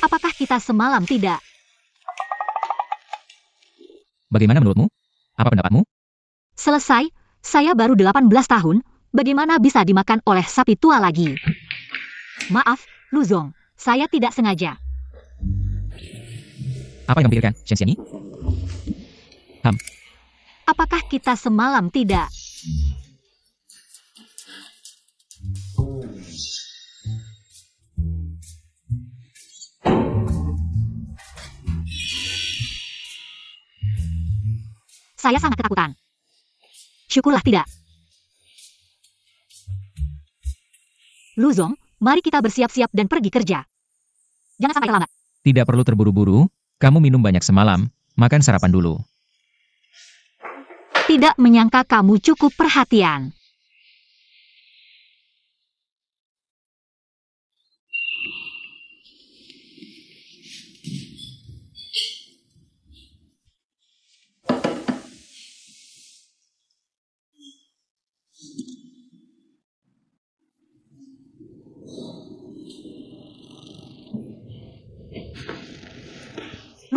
Apakah kita semalam tidak? Bagaimana menurutmu? Apa pendapatmu? Selesai, saya baru 18 tahun, bagaimana bisa dimakan oleh sapi tua lagi? Maaf, Luzong, saya tidak sengaja. Apa yang kamu pikirkan, Shen Xiangyi? Apakah kita semalam tidak? Saya sangat ketakutan. Syukurlah tidak. Luzong, mari kita bersiap-siap dan pergi kerja. Jangan sampai terlambat. Tidak perlu terburu-buru, kamu minum banyak semalam, makan sarapan dulu. Tidak menyangka kamu cukup perhatian.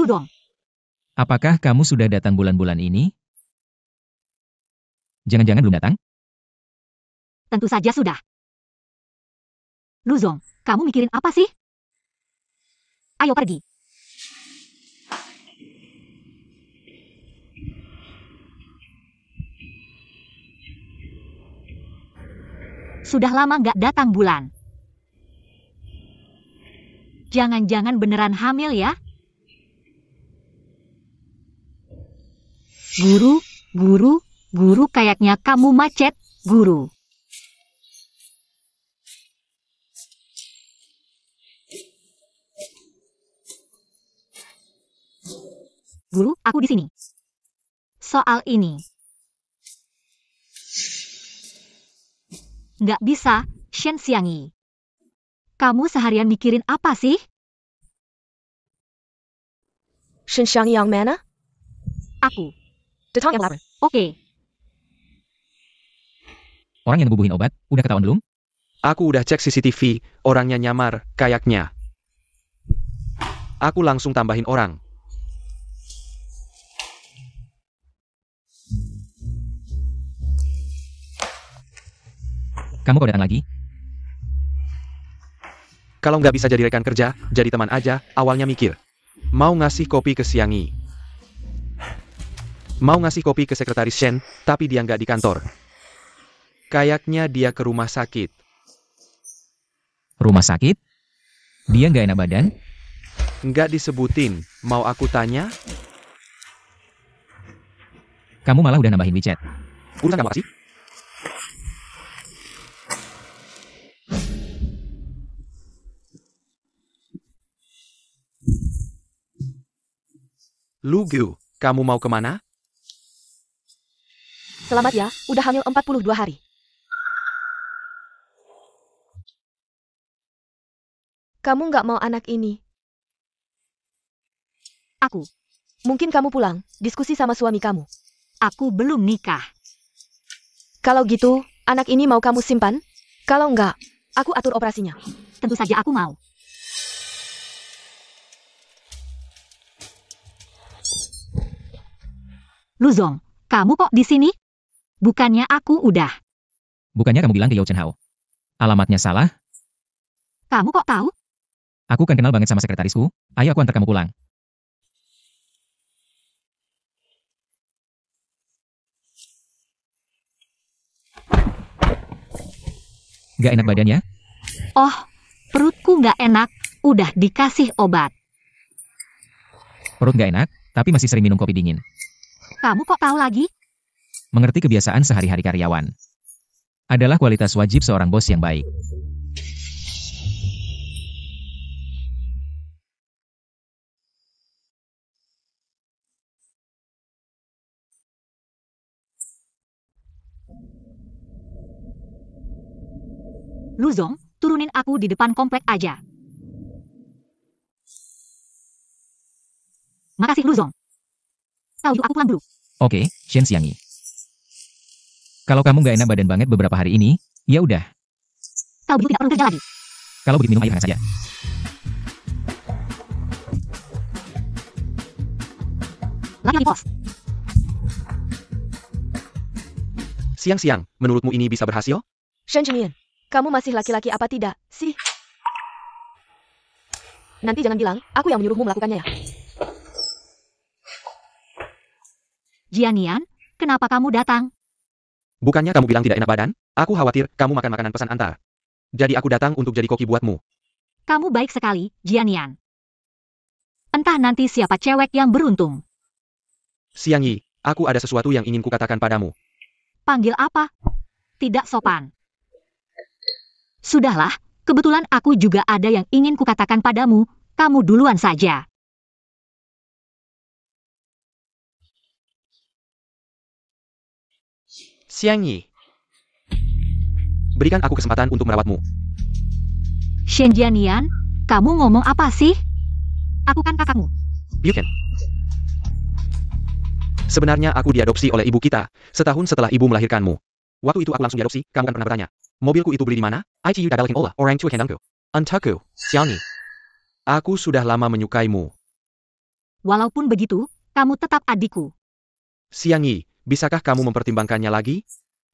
Luzong, Apakah kamu sudah datang bulan-bulan ini? Jangan-jangan belum datang? tentu saja sudah. Luzong, kamu mikirin apa sih? Ayo pergi. Sudah lama nggak datang bulan. Jangan-jangan beneran hamil ya? Guru, kayaknya kamu macet, guru. Guru, aku di sini. Soal ini. Nggak bisa, Shen Xiangyi. Kamu seharian mikirin apa sih? Shenxiang yang mana? Aku. Detang yang lapar. Oke. Orang yang ngebubuhin obat, udah ketahuan belum? Aku udah cek CCTV, orangnya nyamar, kayaknya. Aku langsung tambahin orang. Kamu kok datang lagi? Kalau nggak bisa jadi rekan kerja, jadi teman aja, awalnya mikir. Mau ngasih kopi ke Xiangyi. Mau ngasih kopi ke sekretaris Shen, tapi dia nggak di kantor. Kayaknya dia ke rumah sakit. Rumah sakit? Dia nggak enak badan? Nggak disebutin, mau aku tanya? Kamu malah udah nambahin WeChat. Urusan kamu apa sih? Lugu, kamu mau kemana? Selamat ya, udah hamil 42 hari. Kamu nggak mau anak ini. Aku. Mungkin kamu pulang, diskusi sama suami kamu. Aku belum nikah. Kalau gitu, anak ini mau kamu simpan? Kalau nggak, aku atur operasinya. Tentu saja aku mau. Luzong, kamu kok di sini? Bukannya aku udah. Bukannya kamu bilang ke Yao Chen Hao? Alamatnya salah? Kamu kok tahu? Aku kan kenal banget sama sekretarisku. Ayo aku antar kamu pulang. Gak enak badannya? Oh, perutku nggak enak. Udah dikasih obat. Perut gak enak, tapi masih sering minum kopi dingin. Kamu kok tahu lagi? Mengerti kebiasaan sehari-hari karyawan. Adalah kualitas wajib seorang bos yang baik. Luzong, turunin aku di depan komplek aja. Makasih Luzong. Tahu aku pulang dulu. Oke, Shen Xiangyi. Kalau kamu gak enak badan banget beberapa hari ini, ya udah. Tahu tidak perlu kerja lagi. Kalau begitu minum air hangat saja. Lagi bos. Siang-siang, menurutmu ini bisa berhasil? Shen Jinian, kamu masih laki-laki apa tidak, sih? Nanti jangan bilang, aku yang menyuruhmu melakukannya ya. Jianian, kenapa kamu datang? Bukannya kamu bilang tidak enak badan? Aku khawatir kamu makan makanan pesan antar. Jadi aku datang untuk jadi koki buatmu. Kamu baik sekali, Jianian. Entah nanti siapa cewek yang beruntung. Xiangyi, aku ada sesuatu yang ingin kukatakan padamu. Panggil apa? Tidak sopan. Sudahlah, kebetulan aku juga ada yang ingin kukatakan padamu. Kamu duluan saja. Xiangyi, berikan aku kesempatan untuk merawatmu. Shen Jianian, kamu ngomong apa sih? Aku kan kakakmu. Yuken. Sebenarnya aku diadopsi oleh ibu kita, setahun setelah ibu melahirkanmu. Waktu itu aku langsung diadopsi, kamu kan pernah bertanya. Mobilku itu beli di mana? ICU Dadalkin Ola, orang tua kendangku. Antaku, Xiangyi. Aku sudah lama menyukaimu. Walaupun begitu, kamu tetap adikku. Xiang Yi, bisakah kamu mempertimbangkannya lagi?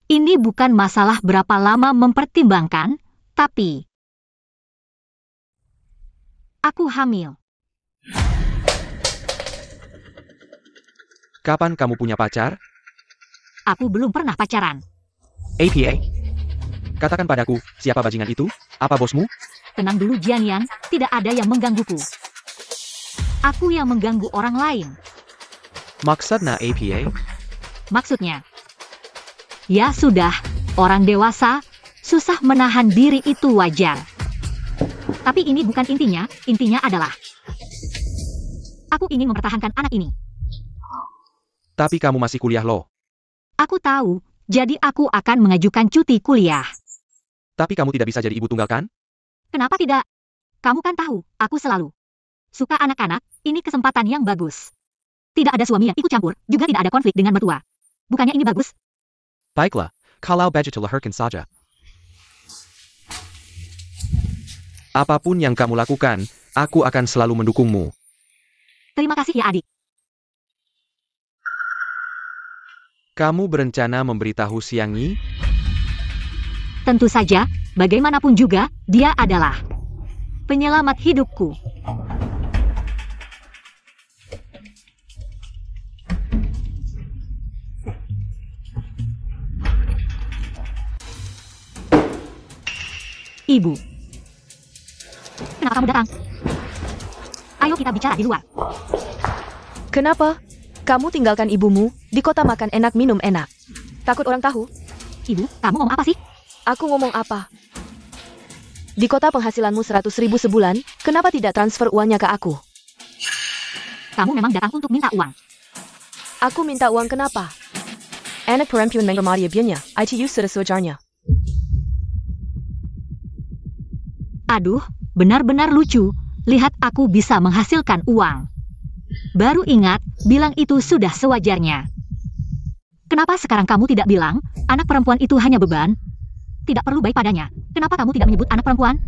Ini bukan masalah berapa lama mempertimbangkan, tapi aku hamil. Kapan kamu punya pacar? Aku belum pernah pacaran. APA. Katakan padaku, siapa bajingan itu? Apa bosmu? Tenang dulu Jianyan, tidak ada yang menggangguku. Aku yang mengganggu orang lain. Maksudnya APA? Maksudnya, ya sudah, orang dewasa, susah menahan diri itu wajar. Tapi ini bukan intinya adalah aku ingin mempertahankan anak ini. Tapi kamu masih kuliah loh. Aku tahu, jadi aku akan mengajukan cuti kuliah. Tapi kamu tidak bisa jadi ibu tunggal kan? Kenapa tidak? Kamu kan tahu, aku selalu suka anak-anak, ini kesempatan yang bagus. Tidak ada suami yang ikut campur, juga tidak ada konflik dengan mertua. Bukannya ini bagus? Baiklah, kalau begitu lahirkan saja. Apapun yang kamu lakukan, aku akan selalu mendukungmu. Terima kasih ya adik. Kamu berencana memberitahu Xiang Yi? Tentu saja, bagaimanapun juga, dia adalah penyelamat hidupku. Ibu. Kenapa kamu datang? Ayo kita bicara di luar. Kenapa? Kamu tinggalkan ibumu di kota makan enak minum enak. Takut orang tahu? Ibu, kamu ngomong apa sih? Aku ngomong apa? Di kota penghasilanmu 100.000 sebulan, kenapa tidak transfer uangnya ke aku? Kamu memang datang untuk minta uang. Aku minta uang kenapa? Anak perempuan mengemari bianya, ITU sudah sewajarnya. Aduh, benar-benar lucu. Lihat aku bisa menghasilkan uang. Baru ingat, bilang itu sudah sewajarnya. Kenapa sekarang kamu tidak bilang, anak perempuan itu hanya beban? Tidak perlu baik padanya. Kenapa kamu tidak menyebut anak perempuan?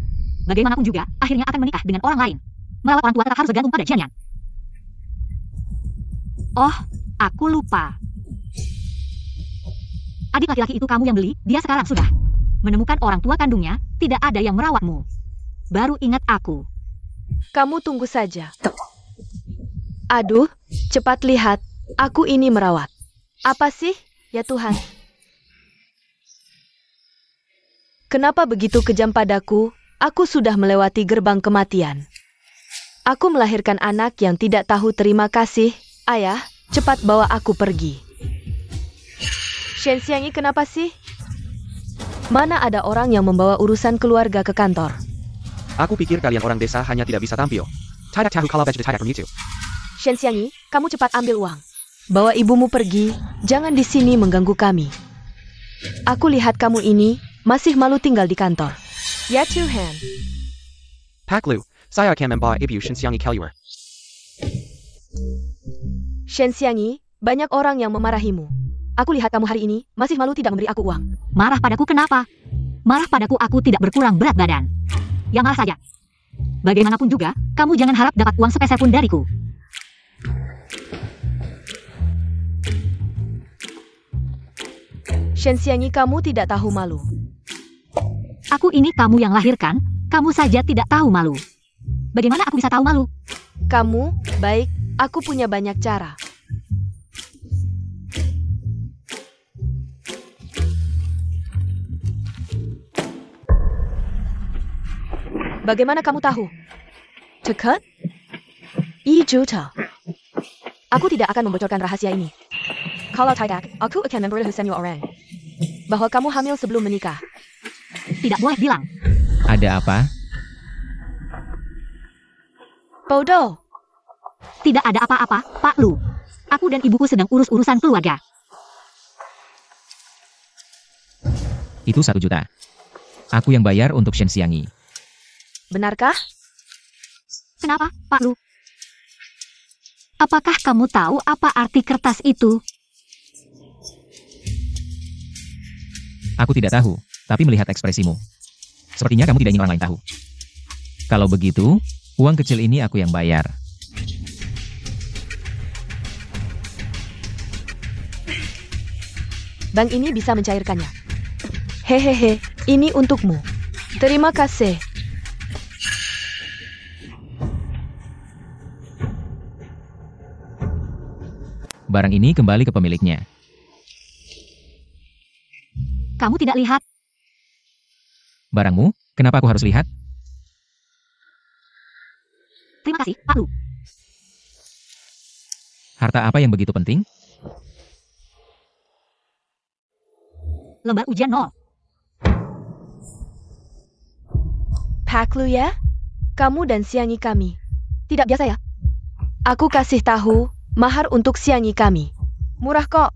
Bagaimanapun juga, akhirnya akan menikah dengan orang lain. Merawat orang tua tetap harus bergantung pada Jianyan. Oh, aku lupa. Adik laki-laki itu kamu yang beli, dia sekarang sudah menemukan orang tua kandungnya, tidak ada yang merawatmu. Baru ingat aku. Kamu tunggu saja. Aduh, cepat lihat, aku ini merawat. Apa sih, ya Tuhan? Kenapa begitu kejam padaku? Aku sudah melewati gerbang kematian. Aku melahirkan anak yang tidak tahu terima kasih. Ayah, cepat bawa aku pergi. Shen Xiangyi kenapa sih? Mana ada orang yang membawa urusan keluarga ke kantor? Aku pikir kalian orang desa hanya tidak bisa tampil. Tidak tahu kalau baju tidak itu. Shen Xiangyi, kamu cepat ambil uang. Bawa ibumu pergi, jangan di sini mengganggu kami. Aku lihat kamu ini masih malu tinggal di kantor. Ya Tuhan. Pak Lu, saya akan membawa ibu Shen Xiangyi keluar. Shen Xiangyi, banyak orang yang memarahimu. Aku lihat kamu hari ini masih malu tidak memberi aku uang. Marah padaku kenapa? Marah padaku aku tidak berkurang berat badan. Ya marah saja. Bagaimanapun juga, kamu jangan harap dapat uang sepeser pun dariku. Shen Xiangyi, kamu tidak tahu malu. Aku ini kamu yang lahirkan, kamu saja tidak tahu malu. Bagaimana aku bisa tahu malu? Kamu, baik, aku punya banyak cara. Bagaimana kamu tahu? Cekat? 1 juta. Aku tidak akan membocorkan rahasia ini. Kalau tidak, aku akan memberitahu semua orang bahwa kamu hamil sebelum menikah. Tidak boleh bilang. Ada apa? Bodoh. Tidak ada apa-apa, Pak Lu. Aku dan ibuku sedang urus-urusan keluarga. Itu 1 juta. Aku yang bayar untuk Shen Xiangyi. Benarkah? Kenapa, Pak Lu? Apakah kamu tahu apa arti kertas itu? Aku tidak tahu, tapi melihat ekspresimu. Sepertinya kamu tidak ingin orang lain tahu. Kalau begitu, uang kecil ini aku yang bayar. bank ini bisa mencairkannya. Hehehe, ini untukmu. Terima kasih. Barang ini kembali ke pemiliknya. Kamu tidak lihat? Barangmu, kenapa aku harus lihat? Terima kasih, Pak Lu. Harta apa yang begitu penting? Lembar ujian 0. Pak Lu ya? Kamu dan Xiangyi kami. Tidak biasa ya? Aku kasih tahu, mahar untuk Xiangyi kami. Murah kok.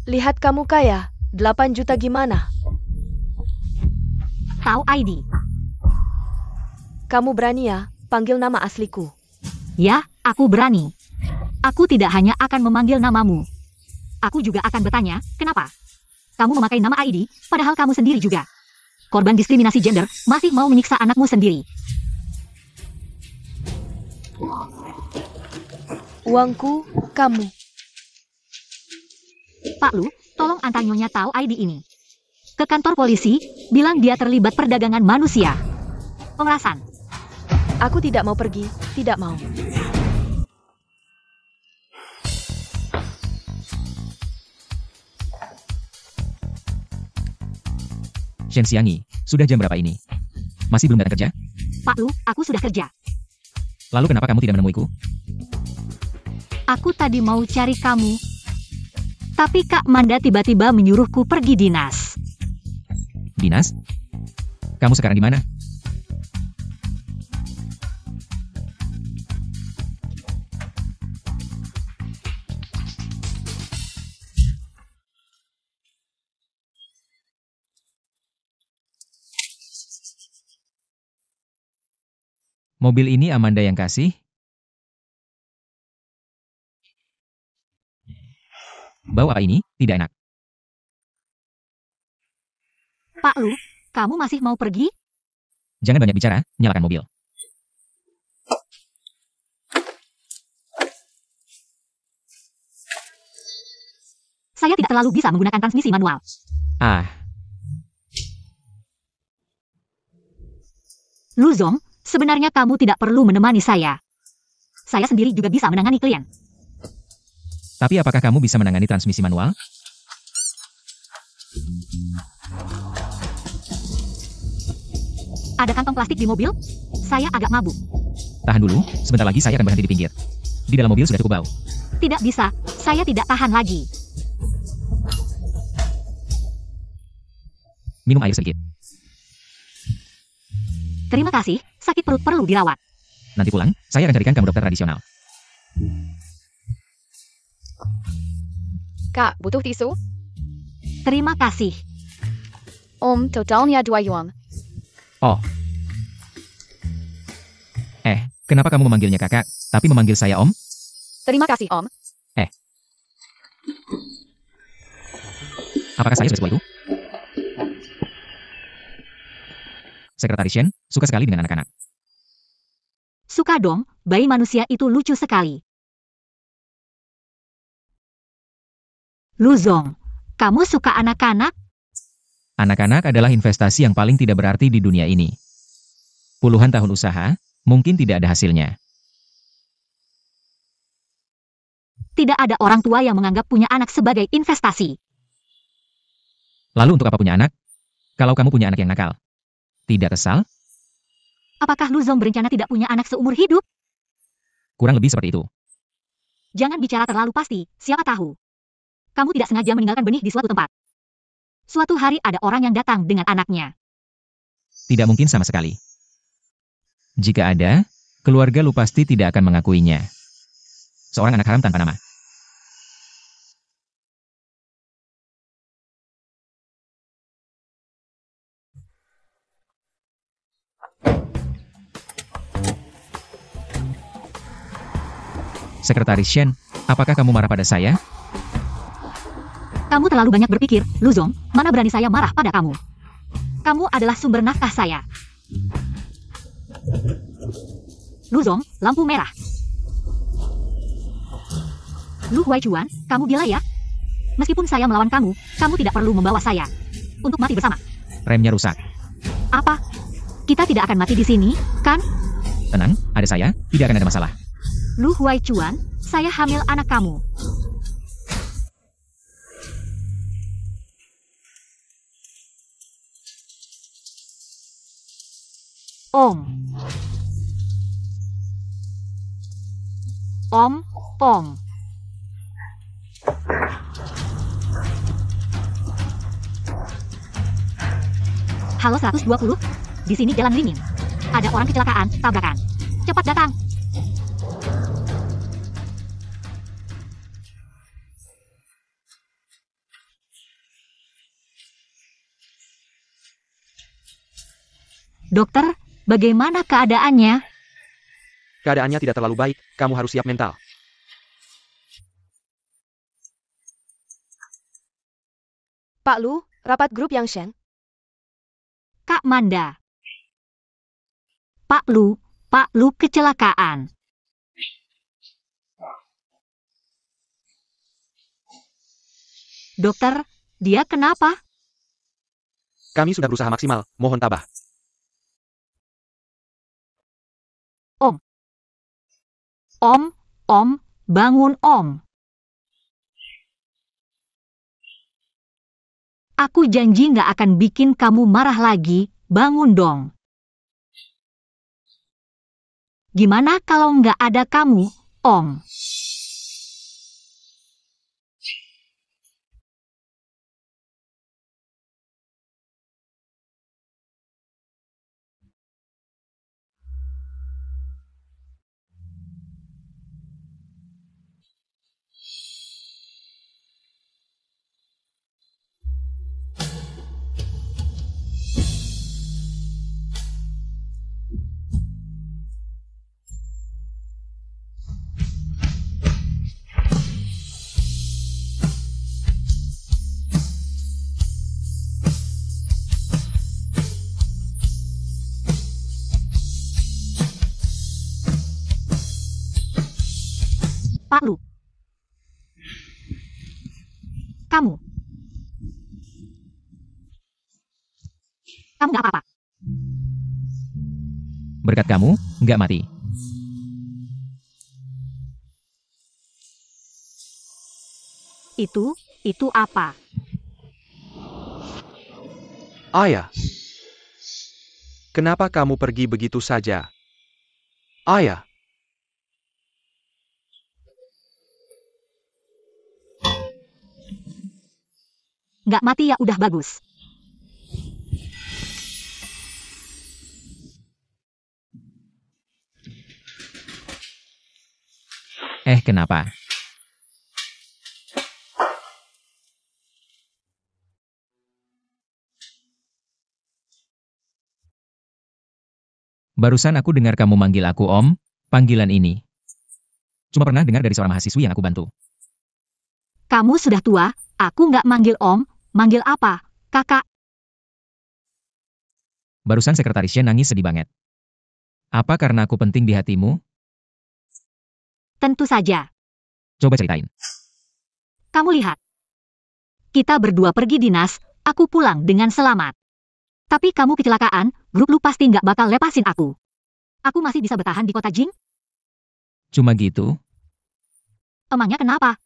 Lihat kamu kaya, 8 juta gimana? Tahu ID. Kamu berani ya, panggil nama asliku. Ya, aku berani. Aku tidak hanya akan memanggil namamu. Aku juga akan bertanya, kenapa? Kamu memakai nama ID, padahal kamu sendiri juga korban diskriminasi gender, masih mau menyiksa anakmu sendiri. Uangku, kamu. Pak Lu, tolong antar Nyonya Tahu ID ini ke kantor polisi, bilang dia terlibat perdagangan manusia. Pemerasan. Aku tidak mau pergi, tidak mau. Shen Xiangyi, sudah jam berapa ini? Masih belum datang kerja? Pak Lu, aku sudah kerja. Lalu kenapa kamu tidak menemuiku? Aku tadi mau cari kamu, tapi Kak Manda tiba-tiba menyuruhku pergi dinas. Dinas? Kamu sekarang di mana? Mobil ini Amanda yang kasih? Bau apa ini? Tidak enak. Pak Lu, kamu masih mau pergi? Jangan banyak bicara, nyalakan mobil. Saya tidak terlalu bisa menggunakan transmisi manual. Ah, Lu Zong, sebenarnya kamu tidak perlu menemani saya. Saya sendiri juga bisa menangani klien. tapi apakah kamu bisa menangani transmisi manual? Ada kantong plastik di mobil? Saya agak mabuk. Tahan dulu, sebentar lagi saya akan berhenti di pinggir. Di dalam mobil sudah cukup bau. Tidak bisa, saya tidak tahan lagi. Minum air sedikit. Terima kasih, sakit perut perlu dirawat. Nanti pulang, saya akan carikan kamu dokter tradisional. Kak, butuh tisu? Terima kasih. Om, totalnya 2 yuan. Oh. Kenapa kamu memanggilnya kakak, tapi memanggil saya om? Terima kasih, Om. Apakah saya sudah sebuah itu? Sekretaris Shen, suka sekali dengan anak-anak. Suka dong, bayi manusia itu lucu sekali. Lu Zong, kamu suka anak-anak? Anak-anak adalah investasi yang paling tidak berarti di dunia ini. Puluhan tahun usaha, mungkin tidak ada hasilnya. Tidak ada orang tua yang menganggap punya anak sebagai investasi. Lalu untuk apa punya anak? Kalau kamu punya anak yang nakal. Tidak kesal? Apakah Lu Zong berencana tidak punya anak seumur hidup? Kurang lebih seperti itu. Jangan bicara terlalu pasti, siapa tahu. Kamu tidak sengaja meninggalkan benih di suatu tempat. Suatu hari ada orang yang datang dengan anaknya. Tidak mungkin sama sekali. Jika ada, keluarga lu pasti tidak akan mengakuinya. Seorang anak haram tanpa nama. Sekretaris Shen, apakah kamu marah pada saya? Kamu terlalu banyak berpikir, Lu Zong, mana berani saya marah pada kamu. Kamu adalah sumber nafkah saya. Lu Zong, lampu merah. Lu Huai Chuan, kamu gila ya? Meskipun saya melawan kamu, kamu tidak perlu membawa saya untuk mati bersama. Remnya rusak. Apa? Kita tidak akan mati di sini, kan? Tenang, ada saya, tidak akan ada masalah. Lu Huai Chuan, saya hamil anak kamu. Om. Om. Halo 120, di sini jalan dingin. Ada orang kecelakaan, tabrakan. Cepat datang. Dokter, bagaimana keadaannya? Keadaannya tidak terlalu baik, kamu harus siap mental. Pak Lu, rapat grup Yang Shen. Kak Manda. Pak Lu kecelakaan. Dokter, dia kenapa? Kami sudah berusaha maksimal, mohon tabah. Om, bangun Om. Aku janji nggak akan bikin kamu marah lagi, bangun dong. Gimana kalau nggak ada kamu, Om? Pak Lu. Kamu nggak apa-apa. Berkat kamu, nggak mati. Itu apa? Ayah. Kenapa kamu pergi begitu saja? Ayah. Nggak mati ya udah bagus. Kenapa? Barusan aku dengar kamu manggil aku Om, panggilan ini. Cuma pernah dengar dari seorang mahasiswi yang aku bantu. Kamu sudah tua, aku nggak manggil Om, manggil apa, Kakak? Barusan sekretaris Shen nangis sedih banget. Apa karena aku penting di hatimu? Tentu saja. Coba ceritain. Kamu lihat. Kita berdua pergi dinas, aku pulang dengan selamat. Tapi kamu kecelakaan, grup lu pasti nggak bakal lepasin aku. Aku masih bisa bertahan di kota Jing? Cuma gitu? Emangnya kenapa?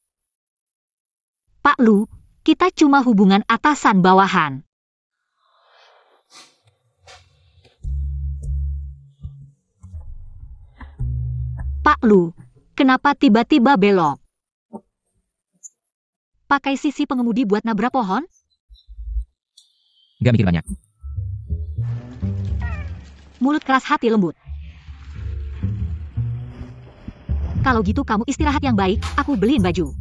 Pak Lu, kita cuma hubungan atasan bawahan. Pak Lu, kenapa tiba-tiba belok? Pakai sisi pengemudi buat nabrak pohon? Gak mikir banyak. Mulut keras hati lembut. Kalau gitu kamu istirahat yang baik, aku beliin baju.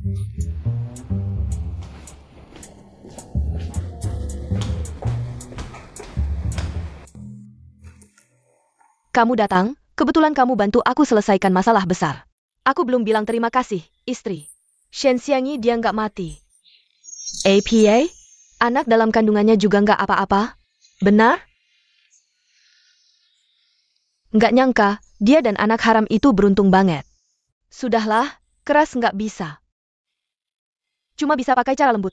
Kamu datang, kebetulan kamu bantu aku selesaikan masalah besar. Aku belum bilang terima kasih, istri. Shen Xiangyi dia nggak mati. APA? Anak dalam kandungannya juga nggak apa-apa? Benar? Nggak nyangka, dia dan anak haram itu beruntung banget. Sudahlah, keras nggak bisa. cuma bisa pakai cara lembut.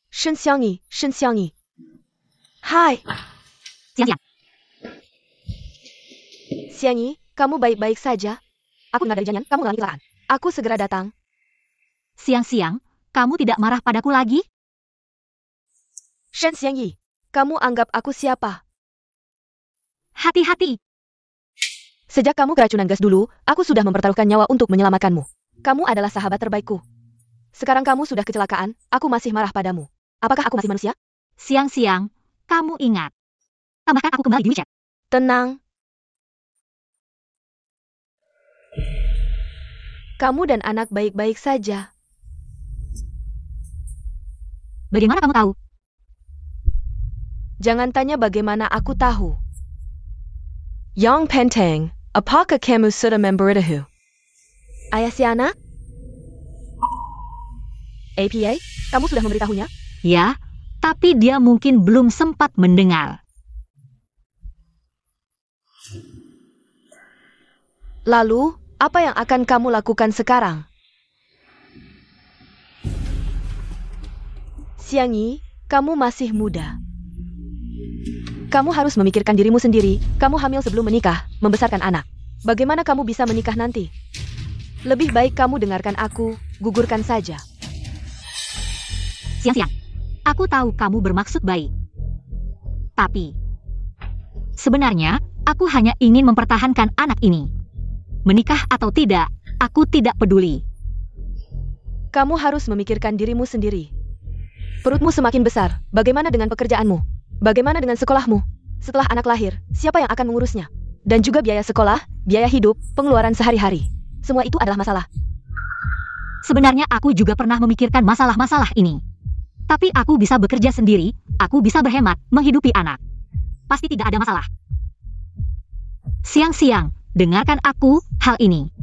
Shen Xiangyi, Shen Xiangyi. Hai, Siang-siang. Xiangyi, kamu baik-baik saja? Aku dengar dari Jianyan, kamu mengalami kecelakaan. Aku segera datang. Siang-siang, kamu tidak marah padaku lagi? Shen Xiangyi, kamu anggap aku siapa? Hati-hati. Sejak kamu keracunan gas dulu, aku sudah mempertaruhkan nyawa untuk menyelamatkanmu. Kamu adalah sahabat terbaikku. Sekarang kamu sudah kecelakaan, aku masih marah padamu. Apakah aku masih manusia? Siang-siang, kamu ingat. Tambahkan aku kembali di WeChat. Tenang. Kamu dan anak baik-baik saja. Bagaimana kamu tahu? Jangan tanya bagaimana aku tahu. Yang Penteng, apakah kamu sudah memberitahu? Ayah si anak? APA, kamu sudah memberitahunya? Ya, tapi dia mungkin belum sempat mendengar. Lalu, apa yang akan kamu lakukan sekarang? Xiangyi, kamu masih muda. Kamu harus memikirkan dirimu sendiri, kamu hamil sebelum menikah, membesarkan anak. Bagaimana kamu bisa menikah nanti? Lebih baik kamu dengarkan aku, gugurkan saja. Siang-siang, aku tahu kamu bermaksud baik. Tapi, sebenarnya, aku hanya ingin mempertahankan anak ini. Menikah atau tidak, aku tidak peduli. Kamu harus memikirkan dirimu sendiri. Perutmu semakin besar, bagaimana dengan pekerjaanmu? Bagaimana dengan sekolahmu? Setelah anak lahir, siapa yang akan mengurusnya? Dan juga biaya sekolah, biaya hidup, pengeluaran sehari-hari. Semua itu adalah masalah. Sebenarnya aku juga pernah memikirkan masalah-masalah ini. Tapi aku bisa bekerja sendiri, aku bisa berhemat, menghidupi anak. Pasti tidak ada masalah. Siang-siang, dengarkan aku hal ini.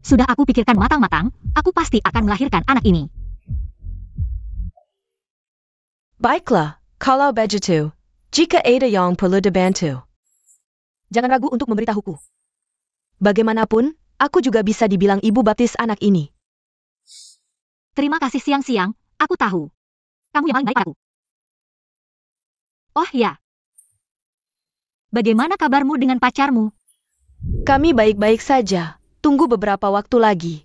Sudah aku pikirkan matang-matang, aku pasti akan melahirkan anak ini. Baiklah, kalau begitu, jika ada yang perlu dibantu, jangan ragu untuk memberitahuku. Bagaimanapun, aku juga bisa dibilang ibu baptis anak ini. Terima kasih siang-siang, aku tahu. Kamu yang paling baik padaku. Oh ya. Bagaimana kabarmu dengan pacarmu? Kami baik-baik saja. Tunggu beberapa waktu lagi.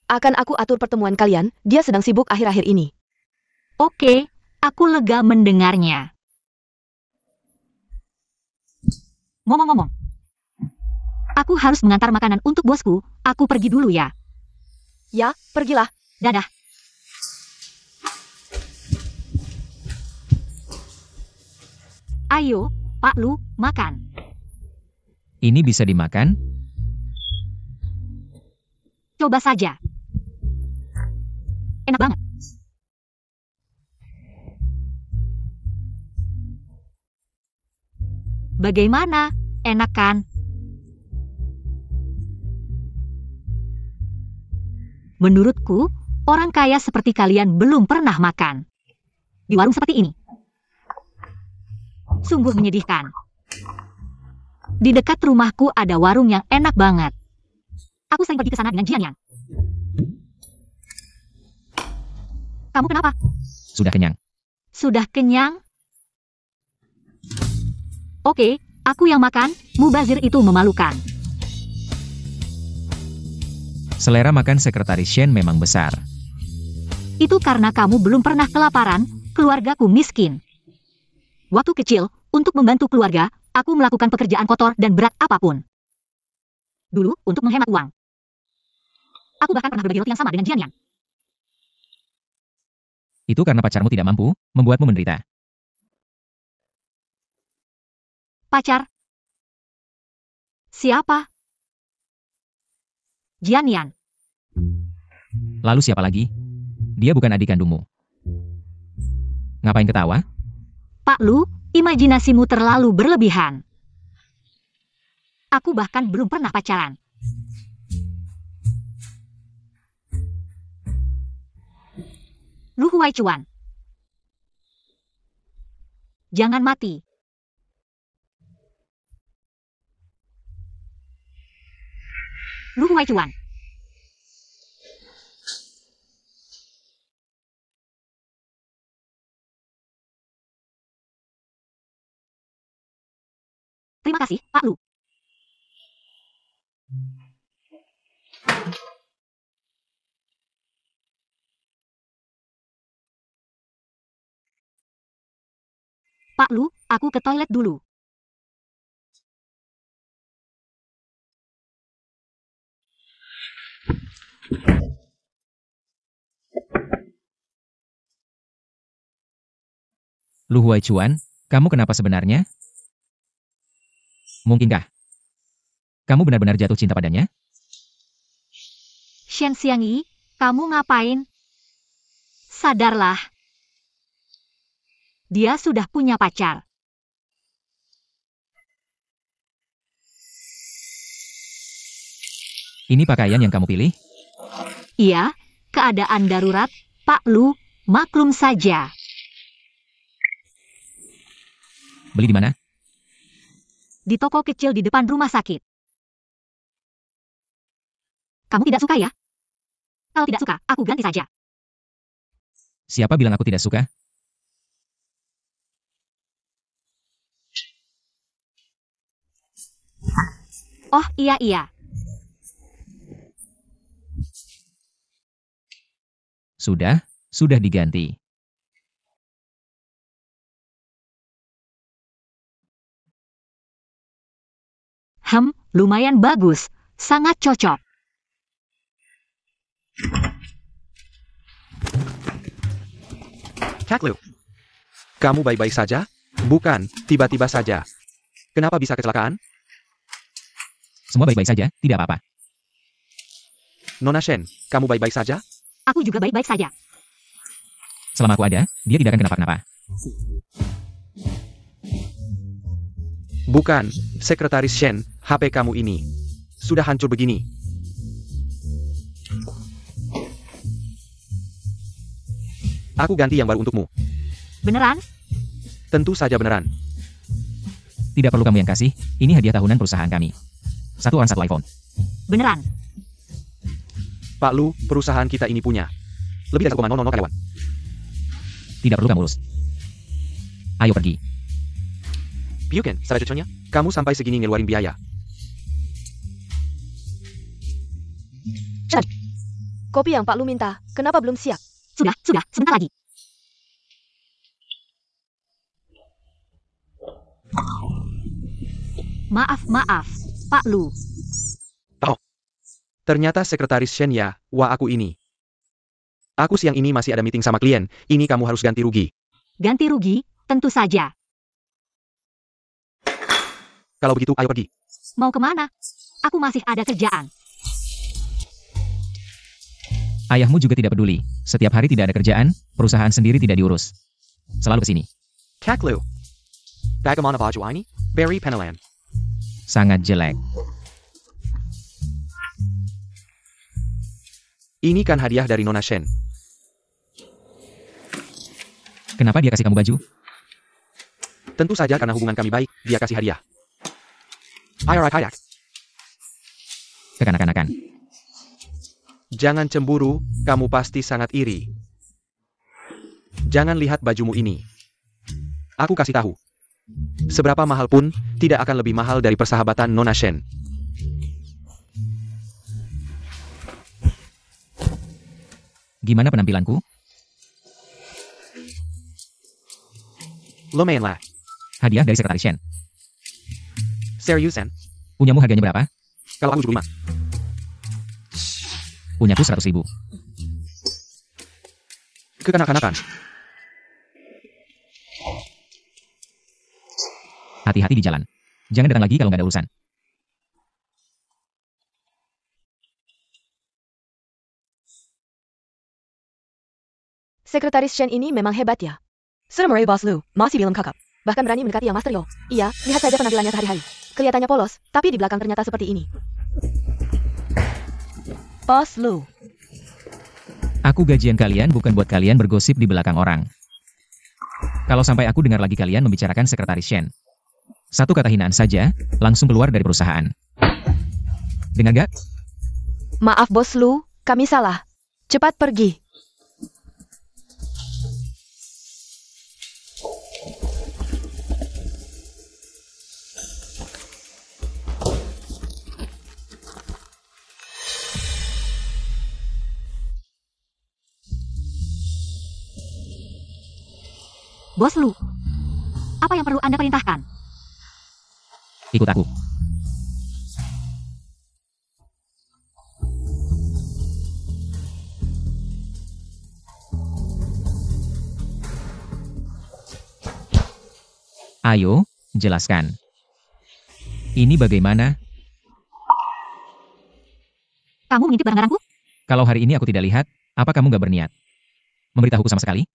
Akan aku atur pertemuan kalian, dia sedang sibuk akhir-akhir ini. Oke, aku lega mendengarnya. Ngomong-ngomong, aku harus mengantar makanan untuk bosku, aku pergi dulu ya. Ya, pergilah. Dadah. Ayo, Pak Lu, makan. Ini bisa dimakan? Coba saja. Enak banget. Bagaimana? Enak kan? Menurutku, orang kaya seperti kalian belum pernah makan di warung seperti ini. Sungguh menyedihkan. Di dekat rumahku ada warung yang enak banget. Aku sering pergi ke sana dengan Jianyan. Kamu kenapa? Sudah kenyang. Sudah kenyang? Oke, aku yang makan, mubazir itu memalukan. Selera makan sekretaris Shen memang besar. Itu karena kamu belum pernah kelaparan, keluargaku miskin. Waktu kecil, untuk membantu keluarga, aku melakukan pekerjaan kotor dan berat apapun. Dulu, untuk menghemat uang. Aku bahkan pernah berbagi roti yang sama dengan Jianyan. Itu karena pacarmu tidak mampu, membuatmu menderita. Pacar? Siapa? Jianyan. Lalu siapa lagi? Dia bukan adik kandungmu. Ngapain ketawa? Pak Lu, imajinasimu terlalu berlebihan. Aku bahkan belum pernah pacaran. Lu Huai Chuan. Jangan mati. Lu Huai Chuan. Terima kasih, Pak Lu. Pak Lu, aku ke toilet dulu. Lu Huaichuan, kamu kenapa sebenarnya? Mungkinkah kamu benar-benar jatuh cinta padanya? Shen Xiangyi, kamu ngapain? Sadarlah. Dia sudah punya pacar. Ini pakaian yang kamu pilih? Iya, keadaan darurat, Pak Lu, maklum saja. Beli di mana? Di toko kecil di depan rumah sakit. Kamu tidak suka ya? Kalau tidak suka, aku ganti saja. Siapa bilang aku tidak suka? Oh, iya. Sudah diganti. Lumayan bagus. Sangat cocok. Kaklu, kamu baik-baik saja? Bukan, tiba-tiba saja. Kenapa bisa kecelakaan? Semua baik-baik saja, tidak apa-apa. Nona Shen, kamu baik-baik saja? Aku juga baik-baik saja. Selama aku ada, dia tidak akan kenapa-kenapa. Bukan, Sekretaris Shen, HP kamu ini sudah hancur begini. Aku ganti yang baru untukmu. Beneran? Tentu saja beneran. Tidak perlu kamu yang kasih, ini hadiah tahunan perusahaan kami. Satu orang satu iPhone. Beneran. Pak Lu, perusahaan kita ini punya lebih dari 1,000 karyawan. Tidak perlu kamu urus. Ayo pergi. Piuken, selanjutnya, kamu sampai segini ngeluarin biaya. Kopi yang Pak Lu minta, kenapa belum siap? Sudah, sebentar lagi. Maaf, Pak Lu. Ternyata Sekretaris Shen ya, wah aku ini. Aku siang ini masih ada meeting sama klien, ini kamu harus ganti rugi. Ganti rugi? Tentu saja. Kalau begitu, ayo pergi. Mau kemana? Aku masih ada kerjaan. Ayahmu juga tidak peduli. Setiap hari tidak ada kerjaan, perusahaan sendiri tidak diurus. Selalu kesini. Kaklu. Bagaimana baju ini? Barry Penelan. Sangat jelek. Ini kan hadiah dari Nona Shen. Kenapa dia kasih kamu baju? Tentu saja karena hubungan kami baik, dia kasih hadiah. Ayak. Kekanak-kanakan. Jangan cemburu, kamu pasti sangat iri. Jangan lihat bajumu ini. Aku kasih tahu. Seberapa mahal pun, tidak akan lebih mahal dari persahabatan Nona Shen. Gimana penampilanku? Lumayan lah. Hadiah dari Sekretaris Shen. Seriusan? Punyamu harganya berapa? Kalau aku 75. Punyaku 100.000. Kekanak-kanakan. Hati-hati di jalan. Jangan datang lagi kalau nggak ada urusan. Sekretaris Shen ini memang hebat ya. Samurai Boss Lu, masih belum kakap. Bahkan berani mendekati yang Master Yo. Iya, lihat saja penampilannya sehari-hari. Kelihatannya polos, tapi di belakang ternyata seperti ini. Boss Lu. Aku gajian kalian bukan buat kalian bergosip di belakang orang. Kalau sampai aku dengar lagi kalian membicarakan Sekretaris Shen. Satu kata hinaan saja, langsung keluar dari perusahaan. Dengar gak? Maaf Bos Lu, kami salah. Cepat pergi. Bos Lu, apa yang perlu Anda perintahkan? Ikut aku. Ayo, jelaskan. Ini bagaimana? Kamu mengintip barang-barangku? Kalau hari ini aku tidak lihat, apa kamu gak berniat memberitahuku sama sekali?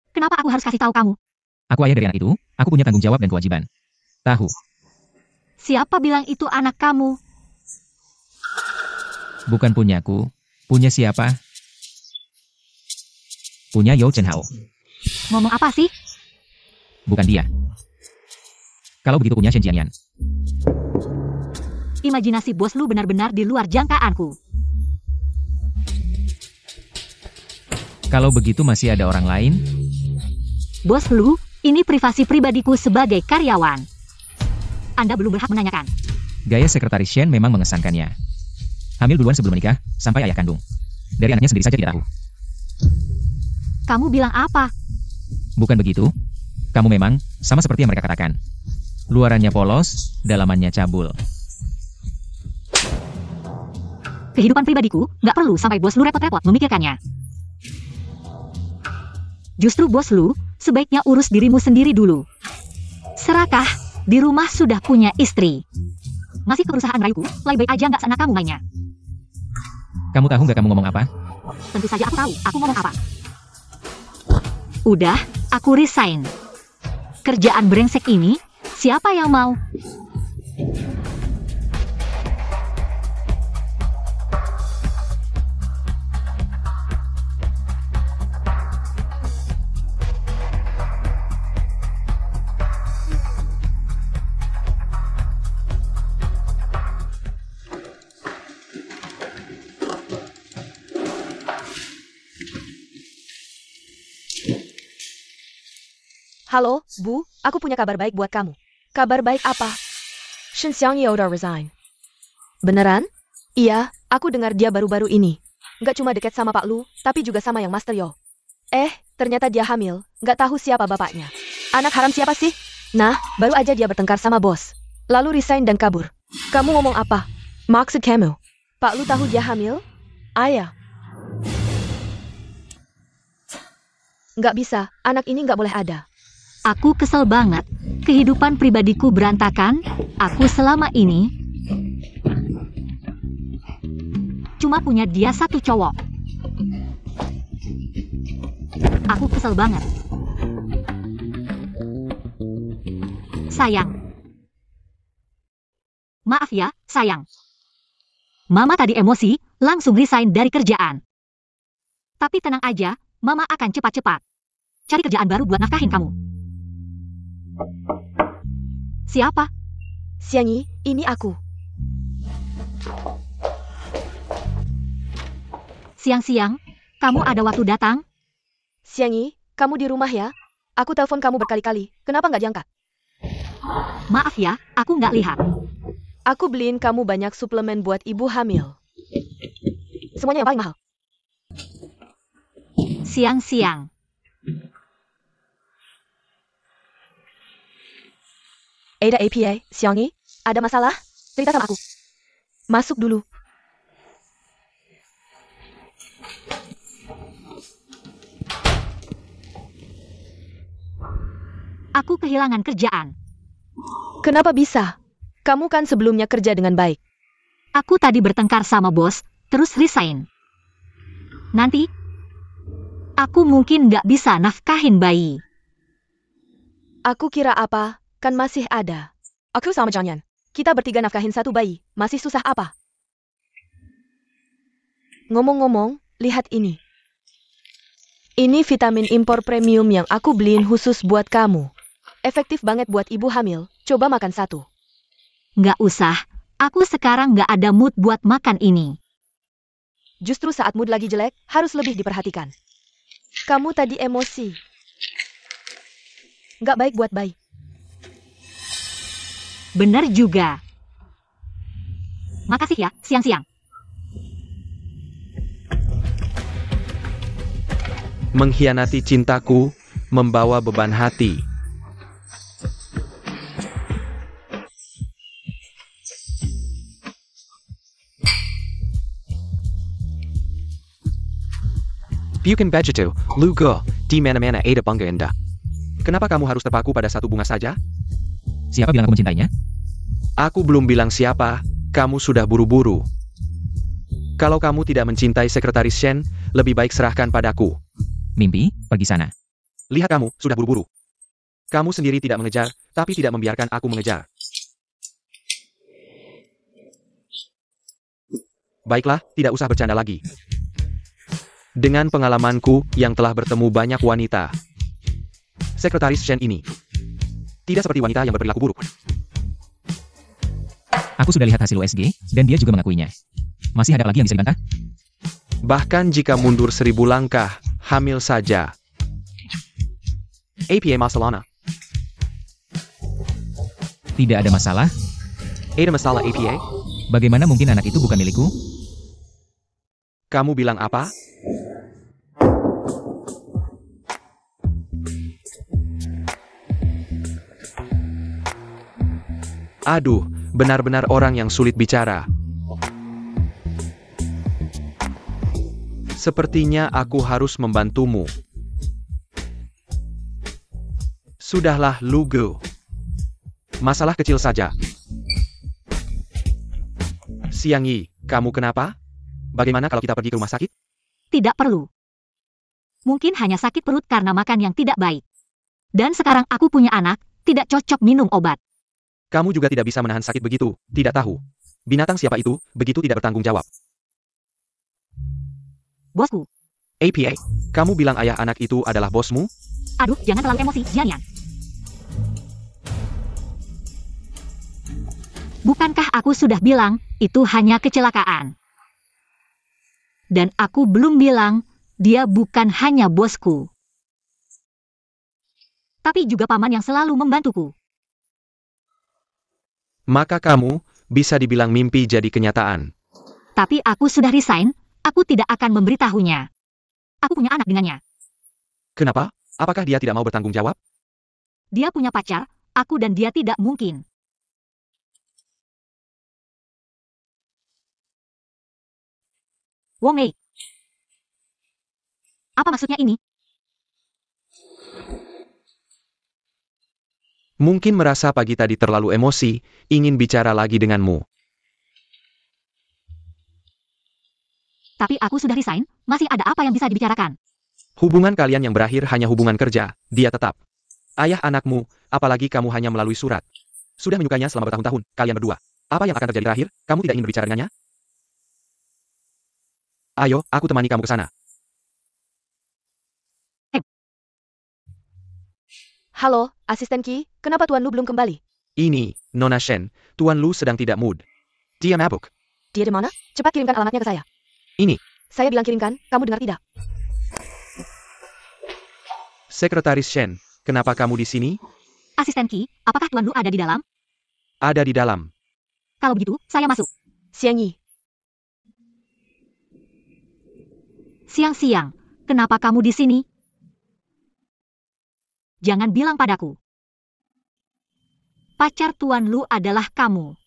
Kenapa aku harus kasih tahu kamu? Aku ayah dari anak itu, aku punya tanggung jawab dan kewajiban. Tahu. Siapa bilang itu anak kamu? Bukan punyaku. Punya siapa? Punya Yao Chen Hao. Ngomong apa sih? Bukan dia. Kalau begitu punya Shen Jianyan. Imajinasi Bos Lu benar-benar di luar jangkaanku. Kalau begitu masih ada orang lain? Bos Lu, ini privasi pribadiku sebagai karyawan. Anda belum berhak menanyakan. Gaya sekretaris Shen memang mengesankannya. Hamil duluan sebelum menikah, sampai ayah kandung. Dari anaknya sendiri saja tidak tahu. Kamu bilang apa? Bukan begitu. Kamu memang sama seperti yang mereka katakan. Luarannya polos, dalamannya cabul. Kehidupan pribadiku nggak perlu sampai Bos Lu repot-repot memikirkannya. Justru Bos Lu, sebaiknya urus dirimu sendiri dulu. Serakah, di rumah sudah punya istri. Masih keberusahaan merayuku, lebih baik aja nggak seenak kamu mainnya. Kamu tahu nggak kamu ngomong apa? Tentu saja aku tahu, aku ngomong apa. Udah, aku resign. Kerjaan brengsek ini, siapa yang mau? Halo, Bu, aku punya kabar baik buat kamu. Kabar baik apa? Shen Xiangyi udah resign. Beneran? Iya, aku dengar dia baru-baru ini. Nggak cuma deket sama Pak Lu, tapi juga sama yang Master Yo. Ternyata dia hamil, nggak tahu siapa bapaknya. Anak haram siapa sih? Nah, baru aja dia bertengkar sama bos. Lalu resign dan kabur. Kamu ngomong apa? Maksud kamu? Pak Lu tahu dia hamil? Ayah. Nggak bisa, anak ini nggak boleh ada. Aku kesel banget. Kehidupan pribadiku berantakan. Aku selama ini cuma punya dia satu cowok. Aku kesel banget. Sayang. Maaf ya, sayang. Mama tadi emosi, langsung resign dari kerjaan. Tapi tenang aja, Mama akan cepat-cepat cari kerjaan baru buat nafkahin kamu. Siapa? Xiangyi, ini aku. Siang-siang, kamu ada waktu datang? Xiangyi, kamu di rumah ya? Aku telepon kamu berkali-kali, kenapa nggak diangkat? Maaf ya, aku nggak lihat. Aku beliin kamu banyak suplemen buat ibu hamil. Semuanya yang paling mahal. Siang-siang. Ada APA, Xiangyi, ada masalah? Cerita sama aku. Masuk dulu. Aku kehilangan kerjaan. Kenapa bisa? Kamu kan sebelumnya kerja dengan baik. Aku tadi bertengkar sama bos, terus resign. Nanti, aku mungkin nggak bisa nafkahin bayi. Aku kira apa? Kan masih ada. Aku sama Janyan. Kita bertiga nafkahin satu bayi. Masih susah apa? Ngomong-ngomong, lihat ini. Ini vitamin impor premium yang aku beliin khusus buat kamu. Efektif banget buat ibu hamil. Coba makan satu. Nggak usah. Aku sekarang nggak ada mood buat makan ini. Justru saat mood lagi jelek, harus lebih diperhatikan. Kamu tadi emosi. Nggak baik buat bayi. Bener juga. Makasih ya, siang-siang. Mengkhianati cintaku, membawa beban hati. Bukan begitu, Lu Ge, di mana-mana ada bangga indah. Kenapa kamu harus terpaku pada satu bunga saja? Siapa bilang aku mencintainya? Aku belum bilang siapa, kamu sudah buru-buru. Kalau kamu tidak mencintai Sekretaris Shen, lebih baik serahkan padaku. Mimpi, pergi sana. Lihat kamu, sudah buru-buru. Kamu sendiri tidak mengejar, tapi tidak membiarkan aku mengejar. Baiklah, tidak usah bercanda lagi. Dengan pengalamanku yang telah bertemu banyak wanita, Sekretaris Shen ini tidak seperti wanita yang berperilaku buruk. Aku sudah lihat hasil USG, dan dia juga mengakuinya. Masih ada lagi yang bisa dibantah? Bahkan jika mundur 1000 langkah, hamil saja. APA masalahnya. Tidak ada masalah. Ada masalah APA? Bagaimana mungkin anak itu bukan milikku? Kamu bilang apa? Aduh, benar-benar orang yang sulit bicara. Sepertinya aku harus membantumu. Sudahlah, Lu Ge. Masalah kecil saja. Xiang Yi, kamu kenapa? Bagaimana kalau kita pergi ke rumah sakit? Tidak perlu. Mungkin hanya sakit perut karena makan yang tidak baik. Dan sekarang aku punya anak, tidak cocok minum obat. Kamu juga tidak bisa menahan sakit begitu, tidak tahu. Binatang siapa itu, begitu tidak bertanggung jawab. Bosku. APA, kamu bilang ayah anak itu adalah bosmu? Aduh, jangan terlalu emosi, Jian. Bukankah aku sudah bilang, itu hanya kecelakaan? Dan aku belum bilang, dia bukan hanya bosku. Tapi juga paman yang selalu membantuku. Maka kamu bisa dibilang mimpi jadi kenyataan. Tapi aku sudah resign, aku tidak akan memberitahunya. Aku punya anak dengannya. Kenapa? Apakah dia tidak mau bertanggung jawab? Dia punya pacar, aku dan dia tidak mungkin. Wong Mei. Apa maksudnya ini? Mungkin merasa pagi tadi terlalu emosi, ingin bicara lagi denganmu. Tapi aku sudah resign, masih ada apa yang bisa dibicarakan? Hubungan kalian yang berakhir hanya hubungan kerja, dia tetap ayah anakmu, apalagi kamu hanya melalui surat. Sudah menyukainya selama bertahun-tahun, kalian berdua. Apa yang akan terjadi terakhir? Kamu tidak ingin berbicara dengannya? Ayo, aku temani kamu ke sana. Halo, Asisten Qi, kenapa Tuan Lu belum kembali? Ini, Nona Shen, Tuan Lu sedang tidak mood. Dia mabuk. Dia di mana? Cepat kirimkan alamatnya ke saya. Ini. Saya bilang kirimkan, kamu dengar tidak? Sekretaris Shen, kenapa kamu di sini? Asisten Qi, apakah Tuan Lu ada di dalam? Ada di dalam. Kalau begitu, saya masuk. Xiang Yi. Siang-siang, kenapa kamu di sini? Jangan bilang padaku. Pacar Tuan Lu adalah kamu.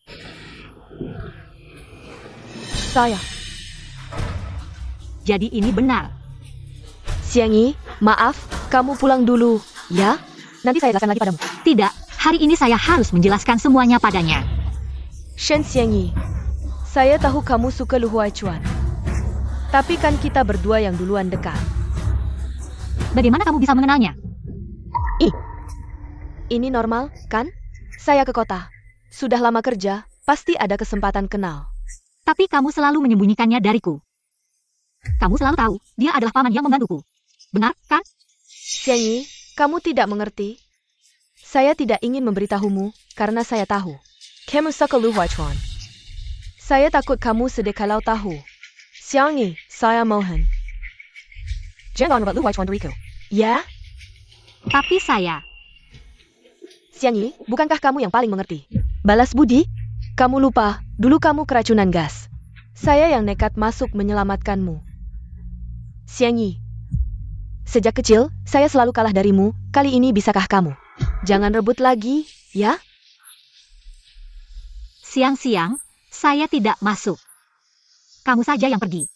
Saya. Jadi ini benar. Xiang Yi, maaf, kamu pulang dulu, ya? Nanti saya jelaskan lagi padamu. Tidak, hari ini saya harus menjelaskan semuanya padanya. Shen Xiang Yi, saya tahu kamu suka Lu Huaichuan. Tapi kan kita berdua yang duluan dekat. Bagaimana kamu bisa mengenalnya? Ini normal, kan? Saya ke kota. Sudah lama kerja, pasti ada kesempatan kenal. Tapi kamu selalu menyembunyikannya dariku. Kamu selalu tahu, dia adalah paman yang membantuku. Benar, kan? Xiang Yi, kamu tidak mengerti. Saya tidak ingin memberitahumu, karena saya tahu. Kamu suka Lu Huaichuan. Saya takut kamu sedih kalau tahu. Xiang Yi, saya mohon. Jangan buat Lu Huaichuan diriku. Ya? Tapi saya... Xiang Yi, bukankah kamu yang paling mengerti? Balas budi? Kamu lupa, dulu kamu keracunan gas. Saya yang nekat masuk menyelamatkanmu. Xiang Yi. Sejak kecil, saya selalu kalah darimu. Kali ini bisakah kamu? Jangan rebut lagi, ya? Siang-siang, saya tidak masuk. Kamu saja yang pergi.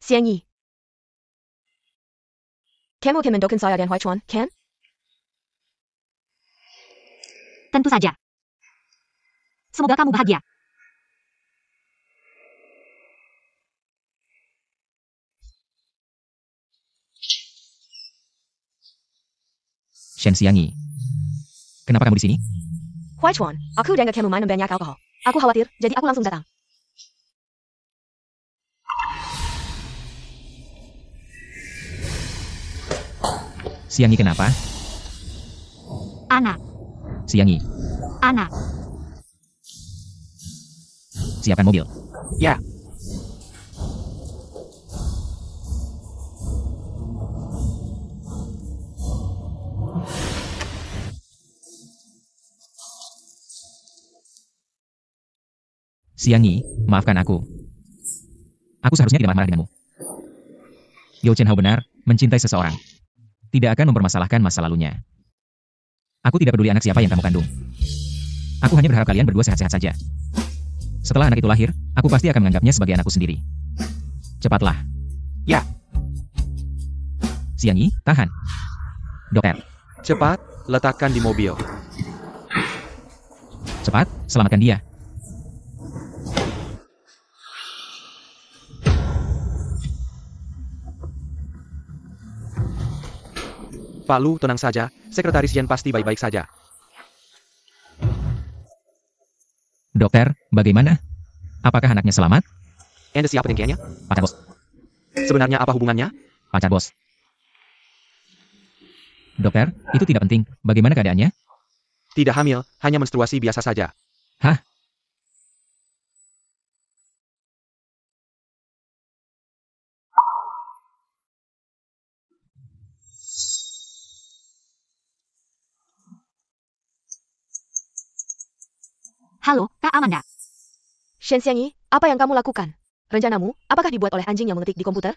Xiang Yi. Kamu akan mendoakan saya dan Huaichuan, kan? Tentu saja. Semoga kamu bahagia. Shen Xiangyi. Kenapa kamu di sini? Huaichuan, aku dengar kamu minum banyak alkohol. Aku khawatir, jadi aku langsung datang. Xiangyi kenapa? Anak, Xiangyi, anak. siapkan mobil. Ya, Xiangyi, maafkan aku. Aku seharusnya tidak marah denganmu. Yao Chenhao benar, mencintai seseorang. Tidak akan mempermasalahkan masa lalunya. Aku tidak peduli anak siapa yang kamu kandung. Aku hanya berharap kalian berdua sehat-sehat saja. Setelah anak itu lahir, aku pasti akan menganggapnya sebagai anakku sendiri. Cepatlah. ya, Xiangyi, tahan. Dokter, cepat, letakkan di mobil. cepat, selamatkan dia. Pak Lu, tenang saja, Sekretaris Yen pasti baik-baik saja. Dokter, bagaimana? Apakah anaknya selamat? Anda siapa tingkahnya? Pacar bos. Sebenarnya apa hubungannya? Pacar bos. Dokter, itu tidak penting. Bagaimana keadaannya? Tidak hamil, hanya menstruasi biasa saja. Hah? Halo, Kak Amanda. Shen Xiangyi, apa yang kamu lakukan? Rencanamu, apakah dibuat oleh anjing yang mengetik di komputer?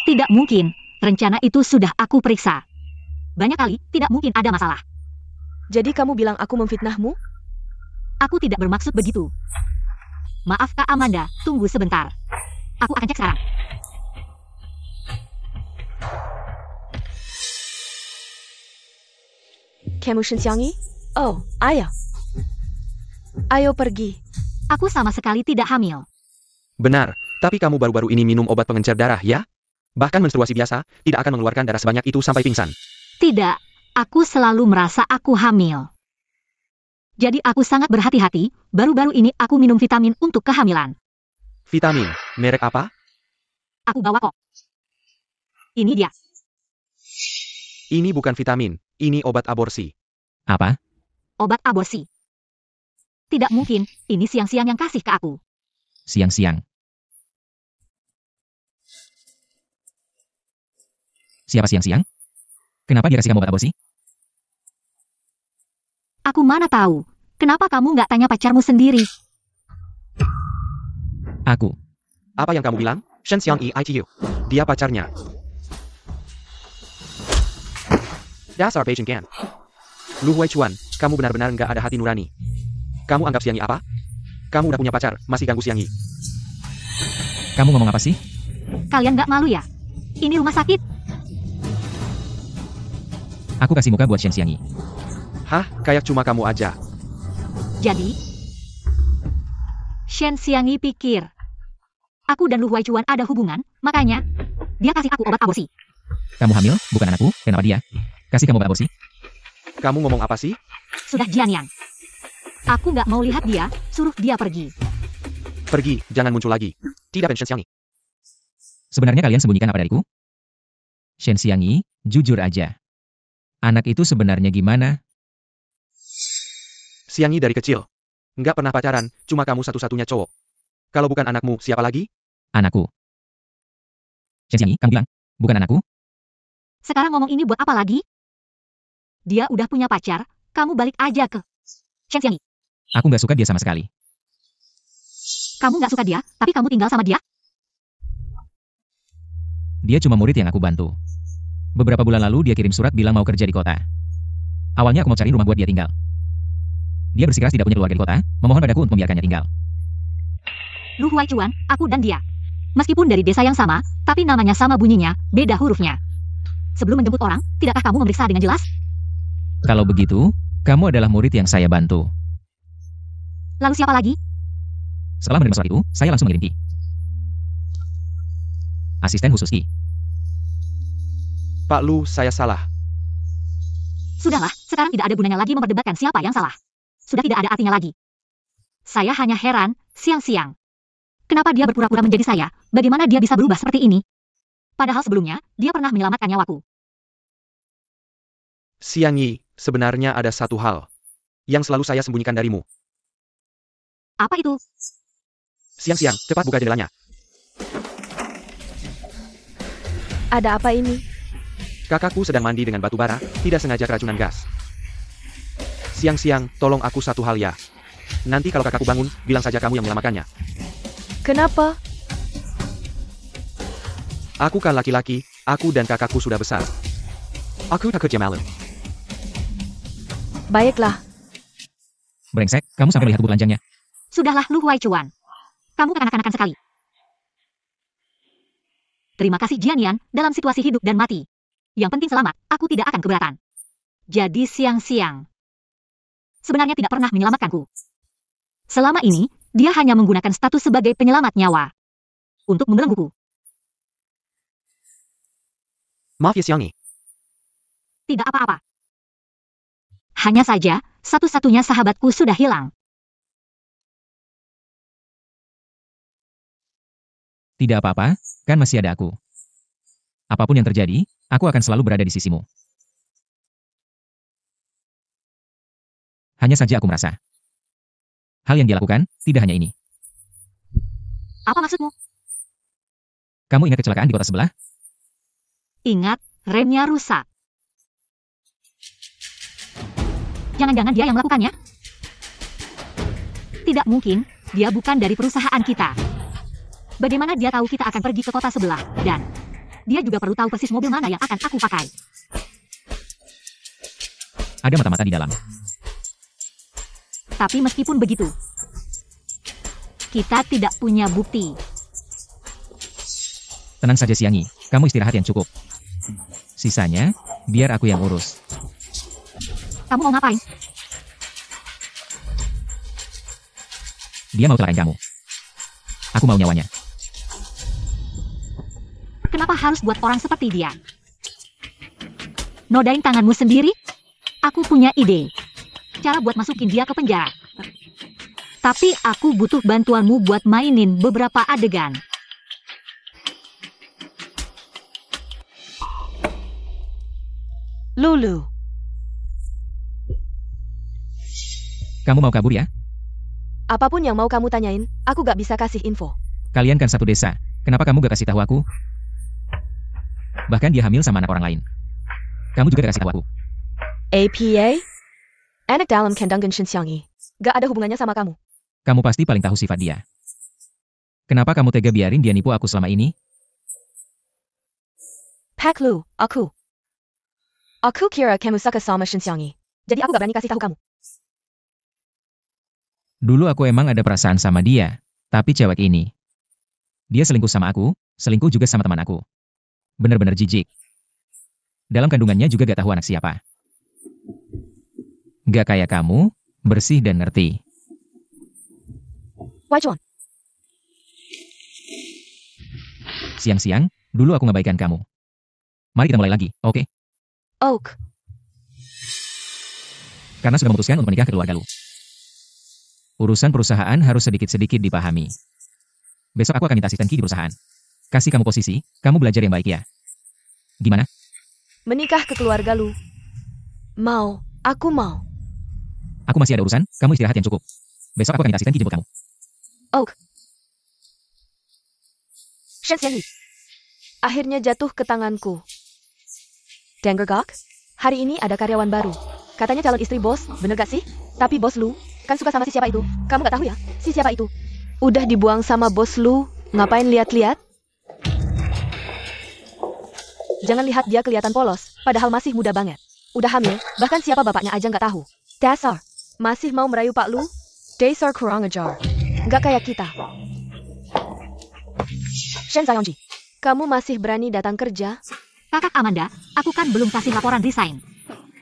Tidak mungkin. Rencana itu sudah aku periksa. Banyak kali, tidak mungkin ada masalah. Jadi kamu bilang aku memfitnahmu? Aku tidak bermaksud begitu. Maaf Kak Amanda, tunggu sebentar. Aku akan cek sekarang. Kamu Shen Xiangyi? Oh, ayo. Ayo pergi. Aku sama sekali tidak hamil. Benar, tapi kamu baru-baru ini minum obat pengencer darah, ya? Bahkan menstruasi biasa, tidak akan mengeluarkan darah sebanyak itu sampai pingsan. Tidak, aku selalu merasa aku hamil. Jadi aku sangat berhati-hati, baru-baru ini aku minum vitamin untuk kehamilan. Vitamin, merek apa? Aku bawa kok. Ini dia. Ini bukan vitamin, ini obat aborsi. Apa? Obat aborsi. Tidak mungkin, ini siang-siang yang kasih ke aku. Siang-siang. Siapa siang-siang? Kenapa dia kasih kamu obat aborsi? Aku mana tahu. Kenapa kamu nggak tanya pacarmu sendiri? Aku. Apa yang kamu bilang? Shen Xiangyi ITU. Dia pacarnya. Dasar Beijing Gan. Lu Huaichuan, kamu benar-benar nggak ada hati nurani. Kamu anggap Xiangyi apa? Kamu udah punya pacar, masih ganggu Xiangyi. Kamu ngomong apa sih? Kalian nggak malu ya? Ini rumah sakit. Aku kasih muka buat Shen Xiangyi. Hah, kayak cuma kamu aja. Jadi, Shen Xiangyi pikir aku dan Lu Huaichuan ada hubungan, makanya dia kasih aku obat aborsi. Kamu hamil, bukan anakku, kenapa dia kasih kamu obat aborsi? Kamu ngomong apa sih? Sudah Jianyang. Aku nggak mau lihat dia, suruh dia pergi. Pergi, jangan muncul lagi. Tidak Shen Xiangyi. Sebenarnya kalian sembunyikan apa dariku? Shen Xiangyi, jujur aja. Anak itu sebenarnya gimana? Xiangyi dari kecil. Nggak pernah pacaran, cuma kamu satu-satunya cowok. Kalau bukan anakmu, siapa lagi? Anakku. Shen Xiangyi, kamu bilang, bukan anakku? Sekarang ngomong ini buat apa lagi? Dia udah punya pacar, kamu balik aja ke Shen Xiangyi. Aku nggak suka dia sama sekali. Kamu nggak suka dia, tapi kamu tinggal sama dia? Dia cuma murid yang aku bantu. Beberapa bulan lalu dia kirim surat bilang mau kerja di kota. Awalnya aku mau cari rumah buat dia tinggal. Dia bersikeras tidak punya keluarga di kota, memohon padaku untuk membiarkannya tinggal. Lu Huaichuan, aku dan dia. Meskipun dari desa yang sama, tapi namanya sama bunyinya, beda hurufnya. Sebelum menjemput orang, tidakkah kamu memeriksa dengan jelas? Kalau begitu, kamu adalah murid yang saya bantu. Lalu siapa lagi? Setelah menerima surat itu, saya langsung mengirim Ki. Asisten khusus Ki. Pak Lu, saya salah. Sudahlah, sekarang tidak ada gunanya lagi memperdebatkan siapa yang salah. Sudah tidak ada artinya lagi. Saya hanya heran, siang-siang. Kenapa dia berpura-pura menjadi saya? Bagaimana dia bisa berubah seperti ini? Padahal sebelumnya, dia pernah menyelamatkan nyawaku. Xiangyi, sebenarnya ada satu hal yang selalu saya sembunyikan darimu. Apa itu? Siang-siang, cepat buka jendelanya. Ada apa ini? Kakakku sedang mandi dengan batu bara, tidak sengaja keracunan gas. Siang-siang, tolong aku satu hal ya. Nanti kalau kakakku bangun, bilang saja kamu yang menyelamatkannya. Kenapa? Aku kan laki-laki, aku dan kakakku sudah besar. Aku tak kerja malam. Baiklah. Brengsek, kamu sampai melihat buku telanjangnya. Sudahlah, Lu Huaichuan. Kamu kekanak-kanakan sekali. Terima kasih Jianian, dalam situasi hidup dan mati. Yang penting selamat, aku tidak akan keberatan. Jadi siang-siang. Sebenarnya tidak pernah menyelamatkanku. Selama ini, dia hanya menggunakan status sebagai penyelamat nyawa. Untuk membelengguku. Maaf ya Xiangyi. Tidak apa-apa. Hanya saja, satu-satunya sahabatku sudah hilang. Tidak apa-apa, kan masih ada aku. Apapun yang terjadi, aku akan selalu berada di sisimu. Hanya saja aku merasa. Hal yang dia lakukan, tidak hanya ini. Apa maksudmu? Kamu ingat kecelakaan di kota sebelah? Ingat, remnya rusak. Jangan-jangan dia yang melakukannya? Tidak mungkin, dia bukan dari perusahaan kita. Bagaimana dia tahu kita akan pergi ke kota sebelah, dan dia juga perlu tahu persis mobil mana yang akan aku pakai. Ada mata-mata di dalam. Tapi meskipun begitu, kita tidak punya bukti. Tenang saja Xiangyi, kamu istirahat yang cukup. Sisanya, biar aku yang urus. Kamu mau ngapain? Dia mau celakain kamu. Aku mau nyawanya. Kenapa harus buat orang seperti dia? Nodain tanganmu sendiri? Aku punya ide. Cara buat masukin dia ke penjara. Tapi aku butuh bantuanmu buat mainin beberapa adegan. Lulu. Kamu mau kabur ya? Apapun yang mau kamu tanyain, aku gak bisa kasih info. Kalian kan satu desa. Kenapa kamu gak kasih tahu aku? Bahkan dia hamil sama anak orang lain. Kamu juga gak kasih tahu aku. APA? Anak dalam kandungan Shen Xiangyi. Gak ada hubungannya sama kamu. Kamu pasti paling tahu sifat dia. Kenapa kamu tega biarin dia nipu aku selama ini? Pak Lu, aku. Aku kira kamu suka sama Shen Xiangyi. Jadi aku gak berani kasih tahu kamu. Dulu aku emang ada perasaan sama dia. Tapi cewek ini. Dia selingkuh sama aku, selingkuh juga sama teman aku. Bener-bener jijik. Dalam kandungannya juga gak tahu anak siapa. Gak kayak kamu, bersih dan ngerti. Waichuan. Siang-siang, dulu aku ngabaikan kamu. Mari kita mulai lagi, oke? Oak. Karena sudah memutuskan untuk menikah ke keluarga lu. Urusan perusahaan harus sedikit-sedikit dipahami. Besok aku akan minta asisten Ki di perusahaan. Kasih kamu posisi, kamu belajar yang baik ya. Gimana? Menikah ke keluarga lu. Mau, aku mau. Aku masih ada urusan, kamu istirahat yang cukup. Besok aku akan minta asisten Ki jemput kamu. Oak. Shen Xiangyi. Akhirnya jatuh ke tanganku. Dengar gak? hari ini ada karyawan baru. Katanya calon istri bos, bener gak sih? Tapi bos lu kan suka sama si siapa itu. Kamu gak tahu ya, si siapa itu? Udah dibuang sama bos lu, ngapain lihat-lihat? Jangan lihat dia kelihatan polos, padahal masih muda banget. Udah hamil, bahkan siapa bapaknya aja gak tahu. Dasar, masih mau merayu Pak Lu? Dasar kurang ajar. Gak kayak kita. Shen Zayonji, kamu masih berani datang kerja? Kakak Amanda, aku kan belum kasih laporan resign.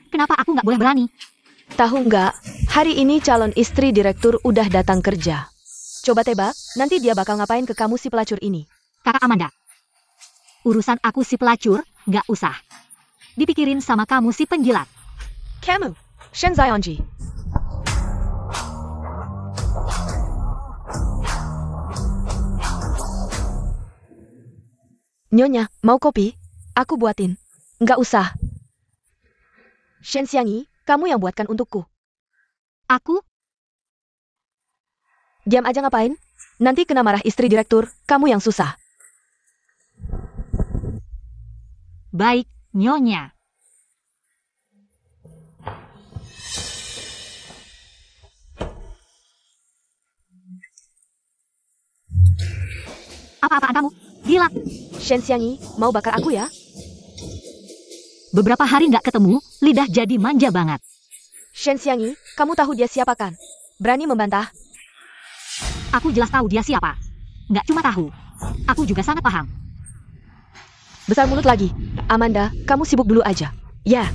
Kenapa aku nggak boleh berani? Tahu nggak, hari ini calon istri direktur udah datang kerja. Coba tebak, nanti dia bakal ngapain ke kamu si pelacur ini? Kakak Amanda, urusan aku si pelacur, nggak usah. Dipikirin sama kamu si penjilat. Kamu, Shen Zayonji. Nyonya, mau kopi? Aku buatin. Nggak usah. Shen Xiangyi, kamu yang buatkan untukku. Aku? Diam aja ngapain? Nanti kena marah istri direktur, kamu yang susah. Baik, Nyonya. Apa-apaan kamu? Gila. Shen Xiangyi, mau bakar aku ya? Beberapa hari nggak ketemu, lidah jadi manja banget. Shen Xiangyi, kamu tahu dia siapa kan? Berani membantah? Aku jelas tahu dia siapa. Nggak cuma tahu. Aku juga sangat paham. Besar mulut lagi. Amanda, kamu sibuk dulu aja. Ya.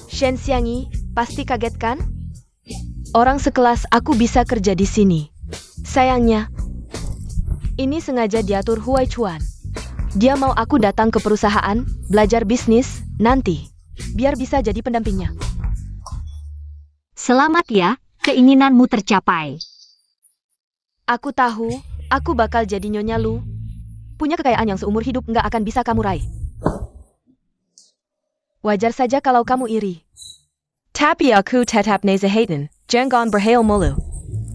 Shen Xiangyi, pasti kaget kan? Orang sekelas aku bisa kerja di sini. Sayangnya, ini sengaja diatur Huai Chuan. Dia mau aku datang ke perusahaan, belajar bisnis, nanti. Biar bisa jadi pendampingnya. Selamat ya, keinginanmu tercapai. Aku tahu, aku bakal jadi Nyonya Lu. Punya kekayaan yang seumur hidup nggak akan bisa kamu raih. Wajar saja kalau kamu iri. Tapi aku tetap neza Hayden, jangan berhail mulu.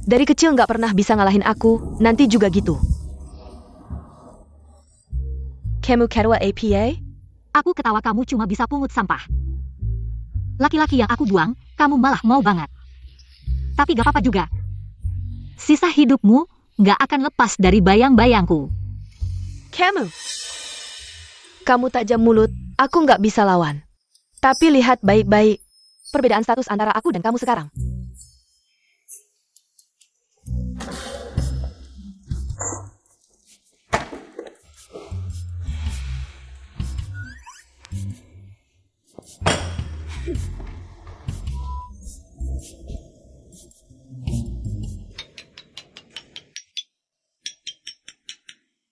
Dari kecil nggak pernah bisa ngalahin aku, nanti juga gitu. Kamu ketua APA? Aku ketawa kamu cuma bisa pungut sampah. Laki-laki yang aku buang, kamu malah mau banget. Tapi gak apa-apa juga. Sisa hidupmu gak akan lepas dari bayang-bayangku. Kamu tajam mulut, aku nggak bisa lawan. Tapi lihat baik-baik, perbedaan status antara aku dan kamu sekarang.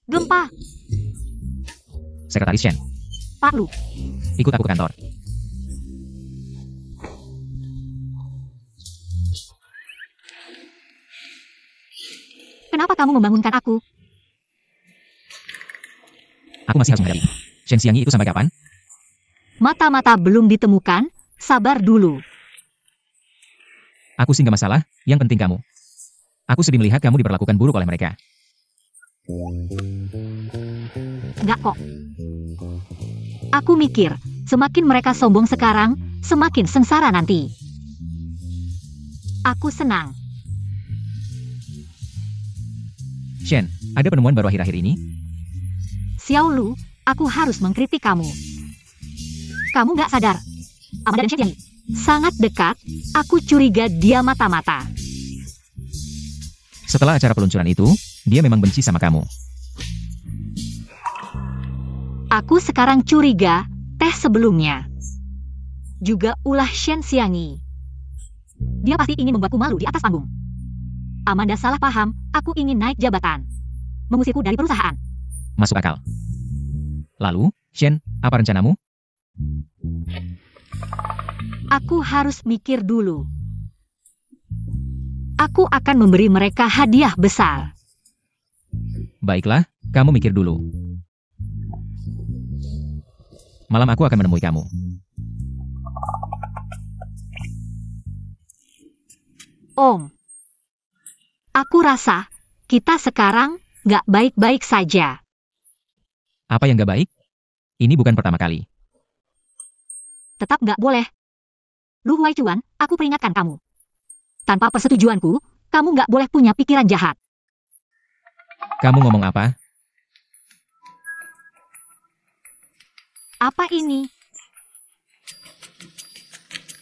Gempa, Sekretaris Shen, Pak Lu. ikut aku ke kantor. Kenapa kamu membangunkan aku? Aku masih harus menghadapi Shen Xiangyi itu sampai kapan? Mata-mata belum ditemukan, sabar dulu. Aku sih nggak masalah, yang penting kamu. Aku sedih melihat kamu diperlakukan buruk oleh mereka. Nggak kok. Aku mikir, semakin mereka sombong sekarang, semakin sengsara nanti. Aku senang. Shen, ada penemuan baru akhir-akhir ini? Xiao Lu, aku harus mengkritik kamu. Kamu nggak sadar. Amanda dan Shen Xiangyi sangat dekat, aku curiga dia mata-mata. Setelah acara peluncuran itu, dia memang benci sama kamu. Aku sekarang curiga, teh sebelumnya juga ulah Shen Xiangyi. Dia pasti ingin membuatku malu di atas panggung. Amanda salah paham, aku ingin naik jabatan. Mengusirku dari perusahaan. Masuk akal. Lalu, Shen, apa rencanamu? Aku harus mikir dulu. Aku akan memberi mereka hadiah besar. Baiklah, kamu mikir dulu. Malam aku akan menemui kamu. Om, aku rasa kita sekarang nggak baik-baik saja. Apa yang gak baik? Ini bukan pertama kali. Tetap nggak boleh. Lu Huai Chuan, aku peringatkan kamu. Tanpa persetujuanku, kamu nggak boleh punya pikiran jahat. Kamu ngomong apa? Apa ini?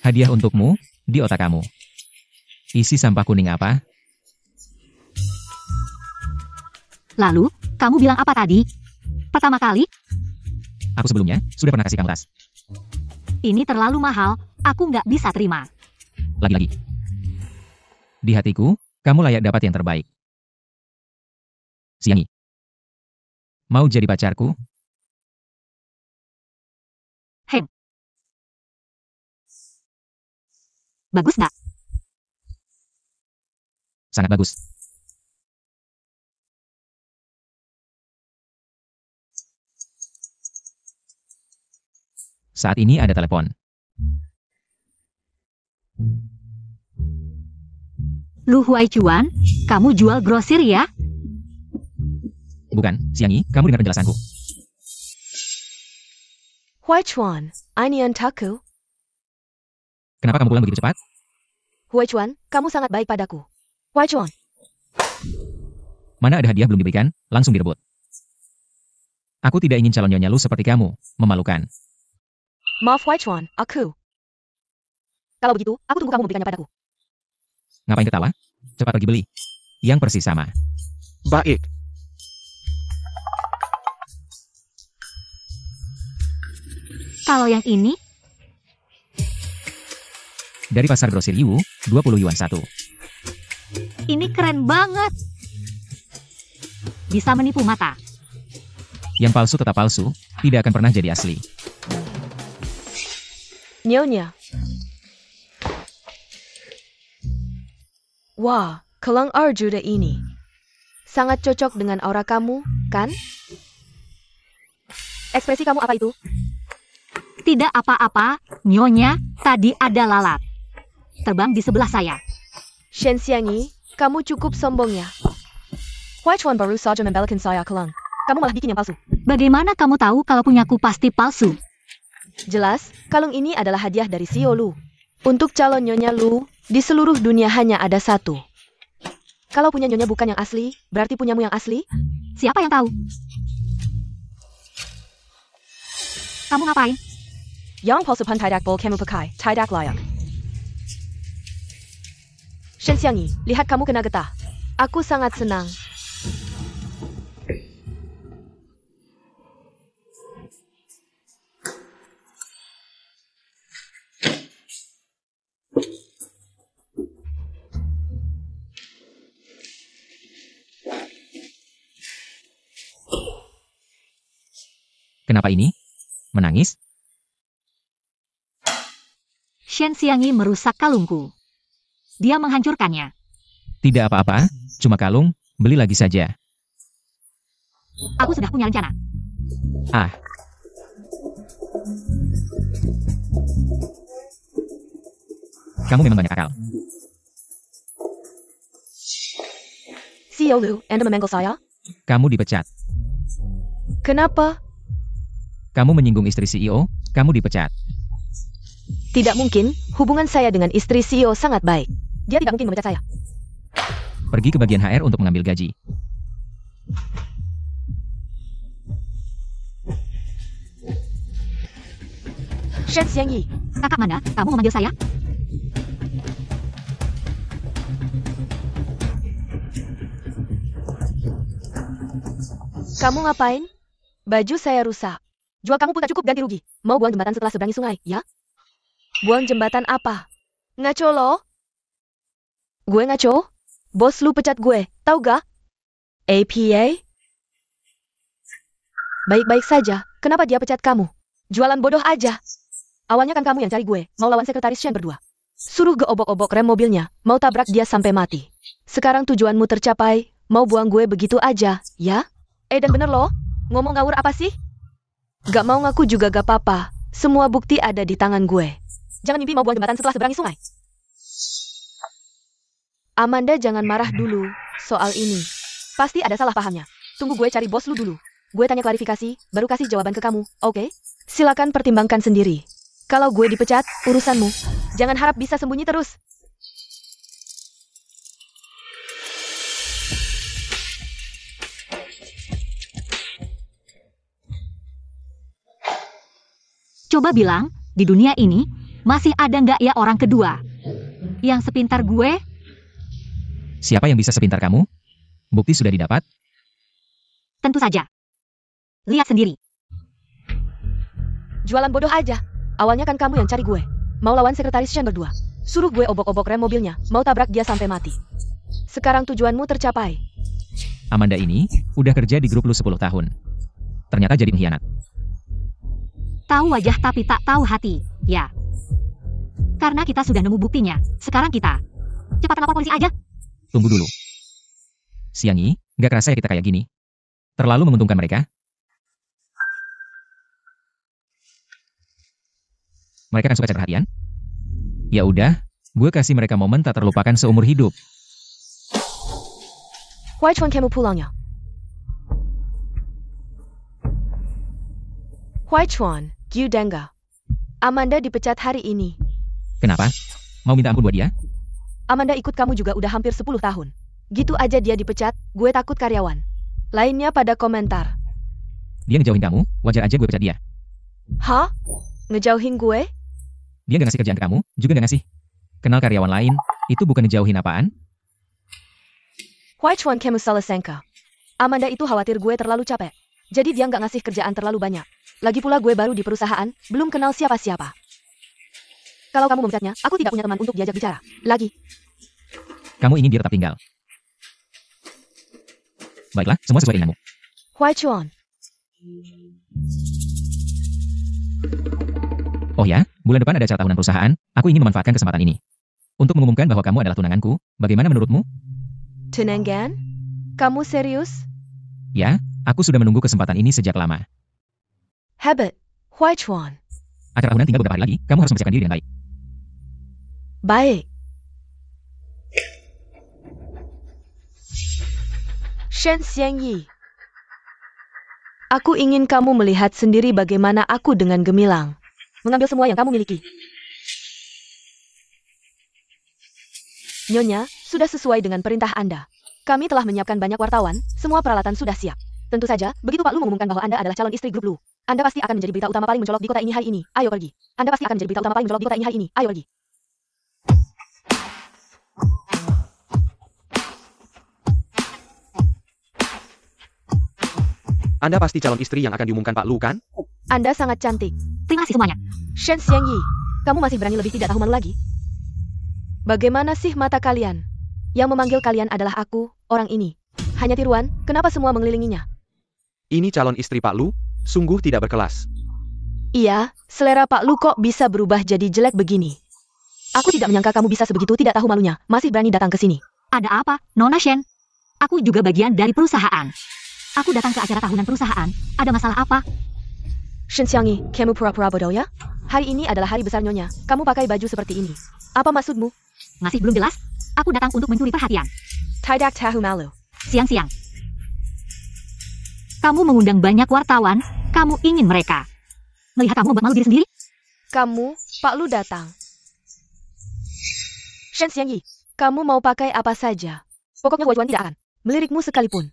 Hadiah untukmu, di otak kamu. Isi sampah kuning apa? Lalu, kamu bilang apa tadi? Pertama kali, Aku sebelumnya, sudah pernah kasih kamu tas. ini terlalu mahal, aku nggak bisa terima. Lagi-lagi. Di hatiku, kamu layak dapat yang terbaik. Xiangyi. Mau jadi pacarku? Bagus nggak? Sangat bagus. Saat ini ada telepon. Lu Huai Chuan, kamu jual grosir ya? Bukan, Xiangyi, kamu dengar penjelasanku. Huai Chuan, ini untukku. Kenapa kamu pulang begitu cepat? Huai Chuan, kamu sangat baik padaku. Huai Chuan, Mana ada hadiah belum diberikan, langsung direbut. Aku tidak ingin calon nyonya Lu seperti kamu, memalukan. maaf Huai Chuan, aku. Kalau begitu, aku tunggu kamu memberikannya padaku. Ngapain ketawa? Cepat pergi beli. Yang persis sama. Baik. Kalau yang ini, Dari pasar grosir Yiwu, 20 yuan satu. ini keren banget. Bisa menipu mata. Yang palsu tetap palsu, tidak akan pernah jadi asli. Nyonya. Wah, kelang Arjuda ini. Sangat cocok dengan aura kamu, kan? Ekspresi kamu apa itu? Tidak apa-apa, Nyonya, tadi ada lalat. Terbang di sebelah saya. Shen Xiangyi, kamu cukup sombong ya. Huai Chuan baru saja membelkan saya kelang. Kamu malah bikin yang palsu. Bagaimana kamu tahu kalau punyaku pasti palsu? Jelas, kalung ini adalah hadiah dari Xiao Lu. Untuk calon Nyonya Lu, di seluruh dunia hanya ada satu. Kalau punya Nyonya bukan yang asli, berarti punyamu yang asli? Siapa yang tahu? Kamu ngapain? Yang palsu pan tidak bol kamu pakai, tidak layak. Shen Xiangyi, lihat kamu kena getah. Aku sangat senang. Kenapa ini? Menangis? Shen Xiangyi merusak kalungku. Dia menghancurkannya. Tidak apa-apa, cuma kalung, beli lagi saja. Aku sudah punya rencana. Ah, kamu memang banyak akal. Xiao Lu, Anda memanggil saya? Kamu dipecat. Kenapa? Kamu menyinggung istri CEO, kamu dipecat. Tidak mungkin, hubungan saya dengan istri CEO sangat baik. Dia tidak mungkin memecat saya. Pergi ke bagian HR untuk mengambil gaji. Shen Xiangyi, Kakak Manda, kamu memanggil saya? kamu ngapain? Baju saya rusak. Jual kamu pun tak cukup ganti rugi. Mau buang jembatan setelah seberangi sungai, ya? Buang jembatan apa? Ngaco lo? Gue ngaco? Bos lu pecat gue, tahu gak? APA? Baik-baik saja, kenapa dia pecat kamu? Jualan bodoh aja. Awalnya kan kamu yang cari gue, mau lawan sekretaris Shen berdua. Suruh geobok-obok rem mobilnya, mau tabrak dia sampai mati. Sekarang tujuanmu tercapai, mau buang gue begitu aja, ya? Dan bener loh, ngomong ngawur apa sih? Gak mau ngaku juga gak apa-apa, semua bukti ada di tangan gue. Jangan mimpi mau buang jembatan setelah seberangi sungai. Amanda jangan marah dulu soal ini. Pasti ada salah pahamnya. Tunggu gue cari bos lu dulu. gue tanya klarifikasi, baru kasih jawaban ke kamu, oke? Silakan pertimbangkan sendiri. Kalau gue dipecat, urusanmu. Jangan harap bisa sembunyi terus. Coba bilang, di dunia ini, masih ada nggak ya orang kedua? Yang sepintar gue? Siapa yang bisa sepintar kamu? Bukti sudah didapat? Tentu saja. Lihat sendiri. Jualan bodoh aja. Awalnya kan kamu yang cari gue. Mau lawan sekretaris Shen berdua. Suruh gue obok-obok rem mobilnya, mau tabrak dia sampai mati. Sekarang tujuanmu tercapai. Amanda ini, udah kerja di grup lu 10 tahun. Ternyata jadi pengkhianat. Tahu wajah tapi tak tahu hati, ya. Karena kita sudah nemu buktinya, sekarang kita cepat lapor polisi aja. Tunggu dulu. Xiangyi, gak kerasa ya kita kayak gini? Terlalu menguntungkan mereka? Mereka kan suka cari perhatian? Ya udah, gue kasih mereka momen tak terlupakan seumur hidup. Why Chuan kamu pulangnya? Why Chuan, Gu Dengga. Amanda dipecat hari ini. Kenapa? Mau minta ampun buat dia? Amanda ikut kamu juga udah hampir 10 tahun. Gitu aja dia dipecat, gue takut karyawan. Lainnya pada komentar. Dia ngejauhin kamu, wajar aja gue pecat dia. Hah? Ngejauhin gue? Dia gak ngasih kerjaan ke kamu, juga gak ngasih. Kenal karyawan lain, itu bukan ngejauhin apaan? Why Chuan kamu salah sangka? Amanda itu khawatir gue terlalu capek. Jadi dia nggak ngasih kerjaan terlalu banyak. Lagi pula gue baru di perusahaan, belum kenal siapa-siapa. Kalau kamu memecatnya, aku tidak punya teman untuk diajak bicara. Lagi. Kamu ingin dia tetap tinggal. Baiklah, semua sesuai keinginanmu. Why Chuan? Oh ya, bulan depan ada acara tahunan perusahaan, aku ingin memanfaatkan kesempatan ini. Untuk mengumumkan bahwa kamu adalah tunanganku, bagaimana menurutmu? Tunangan? Kamu serius? Ya, aku sudah menunggu kesempatan ini sejak lama. Hebat. Why Chuan? Acara tahunan tinggal beberapa hari lagi, kamu harus mempersiapkan diri dengan baik. Baik. Shen Xiangyi. Aku ingin kamu melihat sendiri bagaimana aku dengan gemilang. Mengambil semua yang kamu miliki. Nyonya, sudah sesuai dengan perintah Anda. Kami telah menyiapkan banyak wartawan, semua peralatan sudah siap. Tentu saja, begitu Pak Lu mengumumkan bahwa Anda adalah calon istri grup Lu, Anda pasti akan menjadi berita utama paling mencolok di kota ini hari ini. Ayo pergi. Anda pasti akan menjadi berita utama paling mencolok di kota ini hari ini. Ayo pergi. Anda pasti calon istri yang akan diumumkan Pak Lu, kan? Anda sangat cantik. Terima kasih semuanya. Shen Xiangyi, kamu masih berani lebih tidak tahu malu lagi? Bagaimana sih mata kalian? Yang memanggil kalian adalah aku, orang ini. Hanya tiruan, kenapa semua mengelilinginya? Ini calon istri Pak Lu, sungguh tidak berkelas. Iya, selera Pak Lu kok bisa berubah jadi jelek begini? Aku tidak menyangka kamu bisa sebegitu tidak tahu malunya, masih berani datang ke sini. Ada apa, Nona Shen? Aku juga bagian dari perusahaan. Aku datang ke acara tahunan perusahaan. Ada masalah apa? Shen Xiangyi, kamu pura-pura bodoh ya? Hari ini adalah hari besar Nyonya. Kamu pakai baju seperti ini. Apa maksudmu? Masih belum jelas? Aku datang untuk mencuri perhatian. Tidak tahu malu. Siang-siang. Kamu mengundang banyak wartawan, kamu ingin mereka melihat kamu membuat malu diri sendiri? Kamu, Pak Lu datang. Shen Xiangyi, kamu mau pakai apa saja? Pokoknya Wei Juan tidak akan melirikmu sekalipun.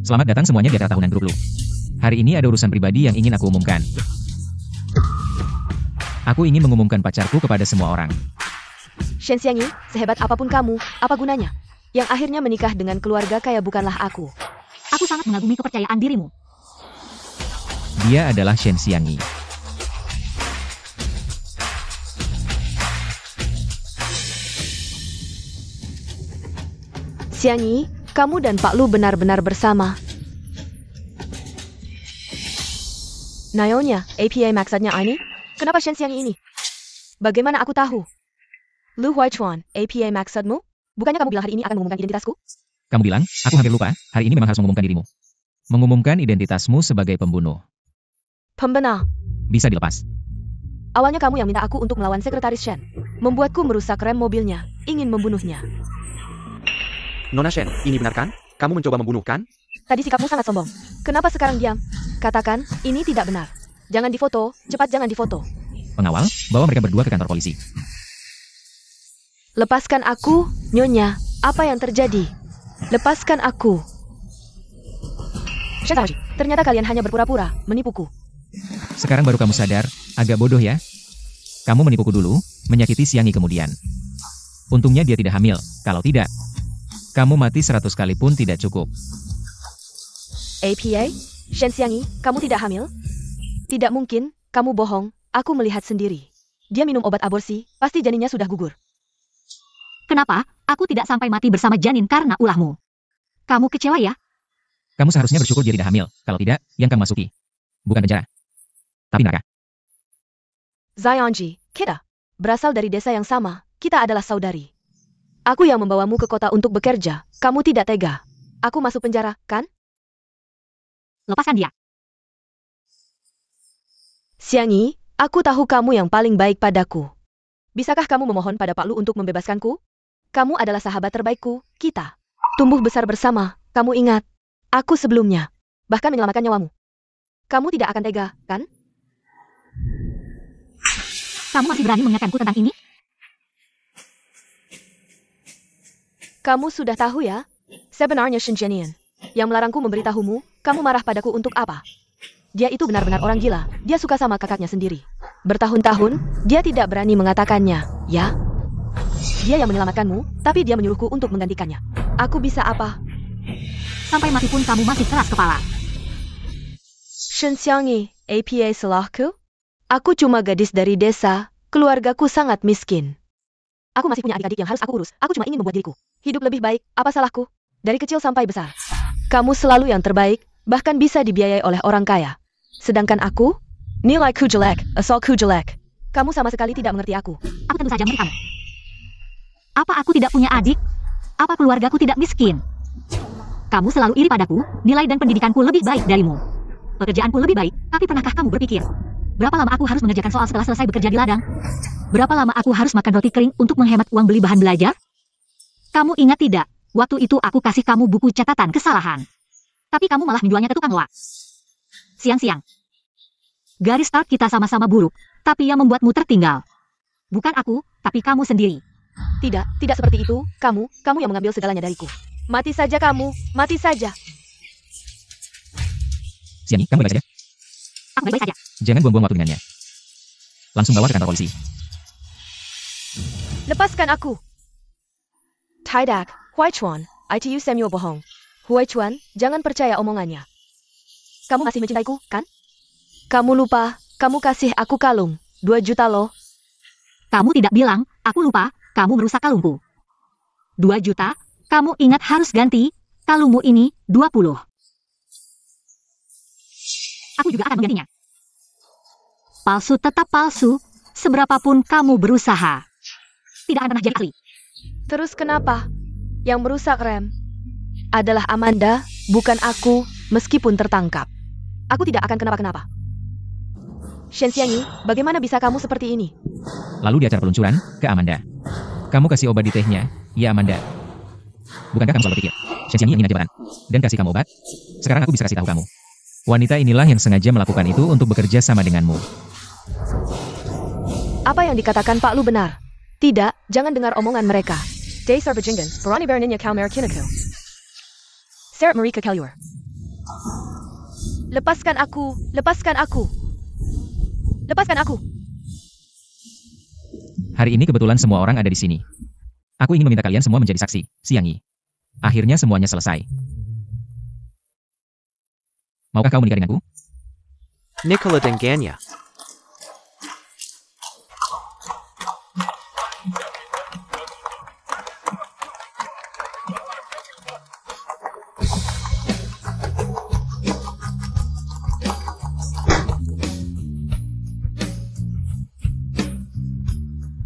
Selamat datang semuanya di acara tahunan grup Lu. Hari ini ada urusan pribadi yang ingin aku umumkan. Aku ingin mengumumkan pacarku kepada semua orang. Shen Xiangyi, sehebat apapun kamu, apa gunanya? Yang akhirnya menikah dengan keluarga kaya bukanlah aku. Aku sangat mengagumi kepercayaan dirimu. Dia adalah Shen Xiangyi. Xiangyi, kamu dan Pak Lu benar-benar bersama. Nayonya, APA maksudnya ini? Kenapa Shen Xiangyi ini? Bagaimana aku tahu? Lu Huaichuan, APA maksudmu? Bukannya kamu bilang hari ini akan mengumumkan identitasku? Kamu bilang, aku hampir lupa, hari ini memang harus mengumumkan dirimu. Mengumumkan identitasmu sebagai pembunuh. Pembenar. Bisa dilepas. Awalnya kamu yang minta aku untuk melawan Sekretaris Shen. Membuatku merusak rem mobilnya, ingin membunuhnya. Nona Shen, ini benar kan? Kamu mencoba membunuh kan? Tadi sikapmu sangat sombong. Kenapa sekarang diam? Katakan, ini tidak benar. Jangan difoto, cepat jangan difoto. Pengawal, bawa mereka berdua ke kantor polisi. Lepaskan aku, Nyonya. Apa yang terjadi? Lepaskan aku. Shen, ternyata kalian hanya berpura-pura, menipuku. Sekarang baru kamu sadar, agak bodoh ya. Kamu menipuku dulu, menyakiti Xiangyi kemudian. Untungnya dia tidak hamil, kalau tidak, kamu mati 100 kali pun tidak cukup. APA? Shen Xiangyi, kamu tidak hamil? Tidak mungkin, kamu bohong, aku melihat sendiri. Dia minum obat aborsi, pasti janinnya sudah gugur. Kenapa? Aku tidak sampai mati bersama janin karena ulahmu. Kamu kecewa ya? Kamu seharusnya bersyukur dia tidak hamil, kalau tidak, yang kamu masuki. Bukan penjara, tapi neraka. Zionji, kita berasal dari desa yang sama, kita adalah saudari. Aku yang membawamu ke kota untuk bekerja, kamu tidak tega. Aku masuk penjara, kan? Lepaskan dia. Xiangyi, aku tahu kamu yang paling baik padaku. Bisakah kamu memohon pada Pak Lu untuk membebaskanku? Kamu adalah sahabat terbaikku, kita. Tumbuh besar bersama, kamu ingat. Aku sebelumnya, bahkan menyelamatkan nyawamu. Kamu tidak akan tega, kan? Kamu masih berani mengingatkanku tentang ini? Kamu sudah tahu ya? Sebenarnya Shen Jianian, yang melarangku memberitahumu, kamu marah padaku untuk apa? Dia itu benar-benar orang gila, dia suka sama kakaknya sendiri. Bertahun-tahun, dia tidak berani mengatakannya, ya? Dia yang menyelamatkanmu, tapi dia menyuruhku untuk menggantikannya. Aku bisa apa? Sampai mati pun kamu masih keras kepala. Shen Xiangyi, APA salahku? Aku cuma gadis dari desa, keluargaku sangat miskin. Aku masih punya adik-adik yang harus aku urus, aku cuma ingin membuat diriku hidup lebih baik, apa salahku? Dari kecil sampai besar. Kamu selalu yang terbaik, bahkan bisa dibiayai oleh orang kaya. Sedangkan aku, nilaiku jelek, asalku jelek. Kamu sama sekali tidak mengerti aku. Aku tentu saja mengerti kamu. Apa aku tidak punya adik? Apa keluargaku tidak miskin? Kamu selalu iri padaku, nilai dan pendidikanku lebih baik darimu. Pekerjaanku lebih baik, tapi pernahkah kamu berpikir? Berapa lama aku harus mengerjakan soal setelah selesai bekerja di ladang? Berapa lama aku harus makan roti kering untuk menghemat uang beli bahan belajar? Kamu ingat tidak, waktu itu aku kasih kamu buku catatan kesalahan. Tapi kamu malah menjualnya ke tukang loak. Siang-siang. Garis start kita sama-sama buruk, tapi yang membuatmu tertinggal. Bukan aku, tapi kamu sendiri. Tidak seperti itu, kamu yang mengambil segalanya dariku. Mati saja kamu, mati saja. Xiangyi, kamu baik saja? Aku baik-baik saja. Jangan buang-buang waktu dengannya. Langsung bawa ke kantor polisi. Lepaskan aku. Tidak, Huai Chuan, ITU Samuel bohong. Huai Chuan, jangan percaya omongannya. Kamu masih mencintaiku, kan? Kamu lupa, kamu kasih aku kalung, 2 juta loh. Kamu tidak bilang, aku lupa, kamu merusak kalungku. 2 juta, kamu ingat harus ganti, kalungmu ini 20. Aku juga akan menggantinya. Palsu tetap palsu, seberapapun kamu berusaha. Tidak akan pernah jadi asli. Terus kenapa? Yang merusak rem adalah Amanda, bukan aku, meskipun tertangkap. Aku tidak akan kenapa-kenapa. Shen Xiangyi, bagaimana bisa kamu seperti ini? Lalu di acara peluncuran, ke Amanda. Kamu kasih obat di tehnya, ya Amanda. Bukankah kamu selalu berpikir, Shen Xiangyi ingin jabatan, dan kasih kamu obat? Sekarang aku bisa kasih tahu kamu. Wanita inilah yang sengaja melakukan itu untuk bekerja sama denganmu. Apa yang dikatakan Pak Lu benar? Tidak, jangan dengar omongan mereka. Day Sarvajingan, Barani Berninya Kalmer Kinako. Seret Marika Kalyur. Lepaskan aku, lepaskan aku. Lepaskan aku. Hari ini kebetulan semua orang ada di sini. Aku ingin meminta kalian semua menjadi saksi, Xiangyi. Akhirnya semuanya selesai. Maukah kau menikah denganku? Nicola Denganya.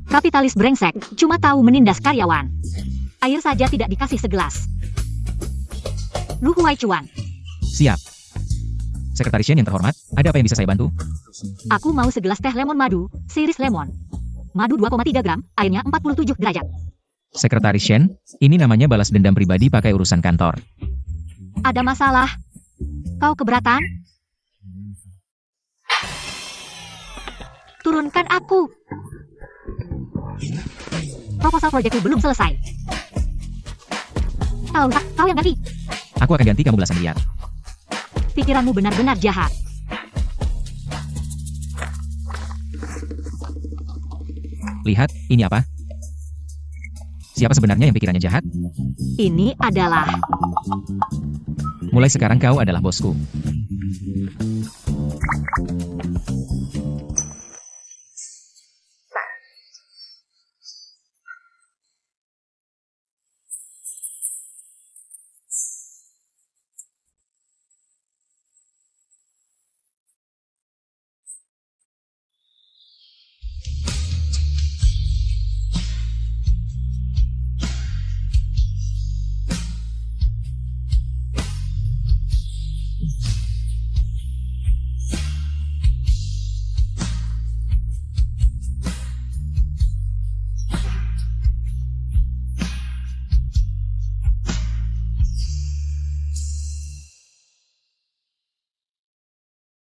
Kapitalis brengsek, cuma tahu menindas karyawan. Air saja tidak dikasih segelas. Lu Huai Chuan. Siap. Sekretaris Shen yang terhormat, ada apa yang bisa saya bantu? Aku mau segelas teh lemon madu, series lemon. Madu 2,3 gram, airnya 47 derajat. Sekretaris Shen, ini namanya balas dendam pribadi pakai urusan kantor. Ada masalah? Kau keberatan? Turunkan aku. Proposal proyekku belum selesai. Kau yang ganti. Aku akan ganti kamu belasan miliar. Pikiranmu benar-benar jahat. Lihat, ini apa? Siapa sebenarnya yang pikirannya jahat? Ini adalah... Mulai sekarang kau adalah bosku.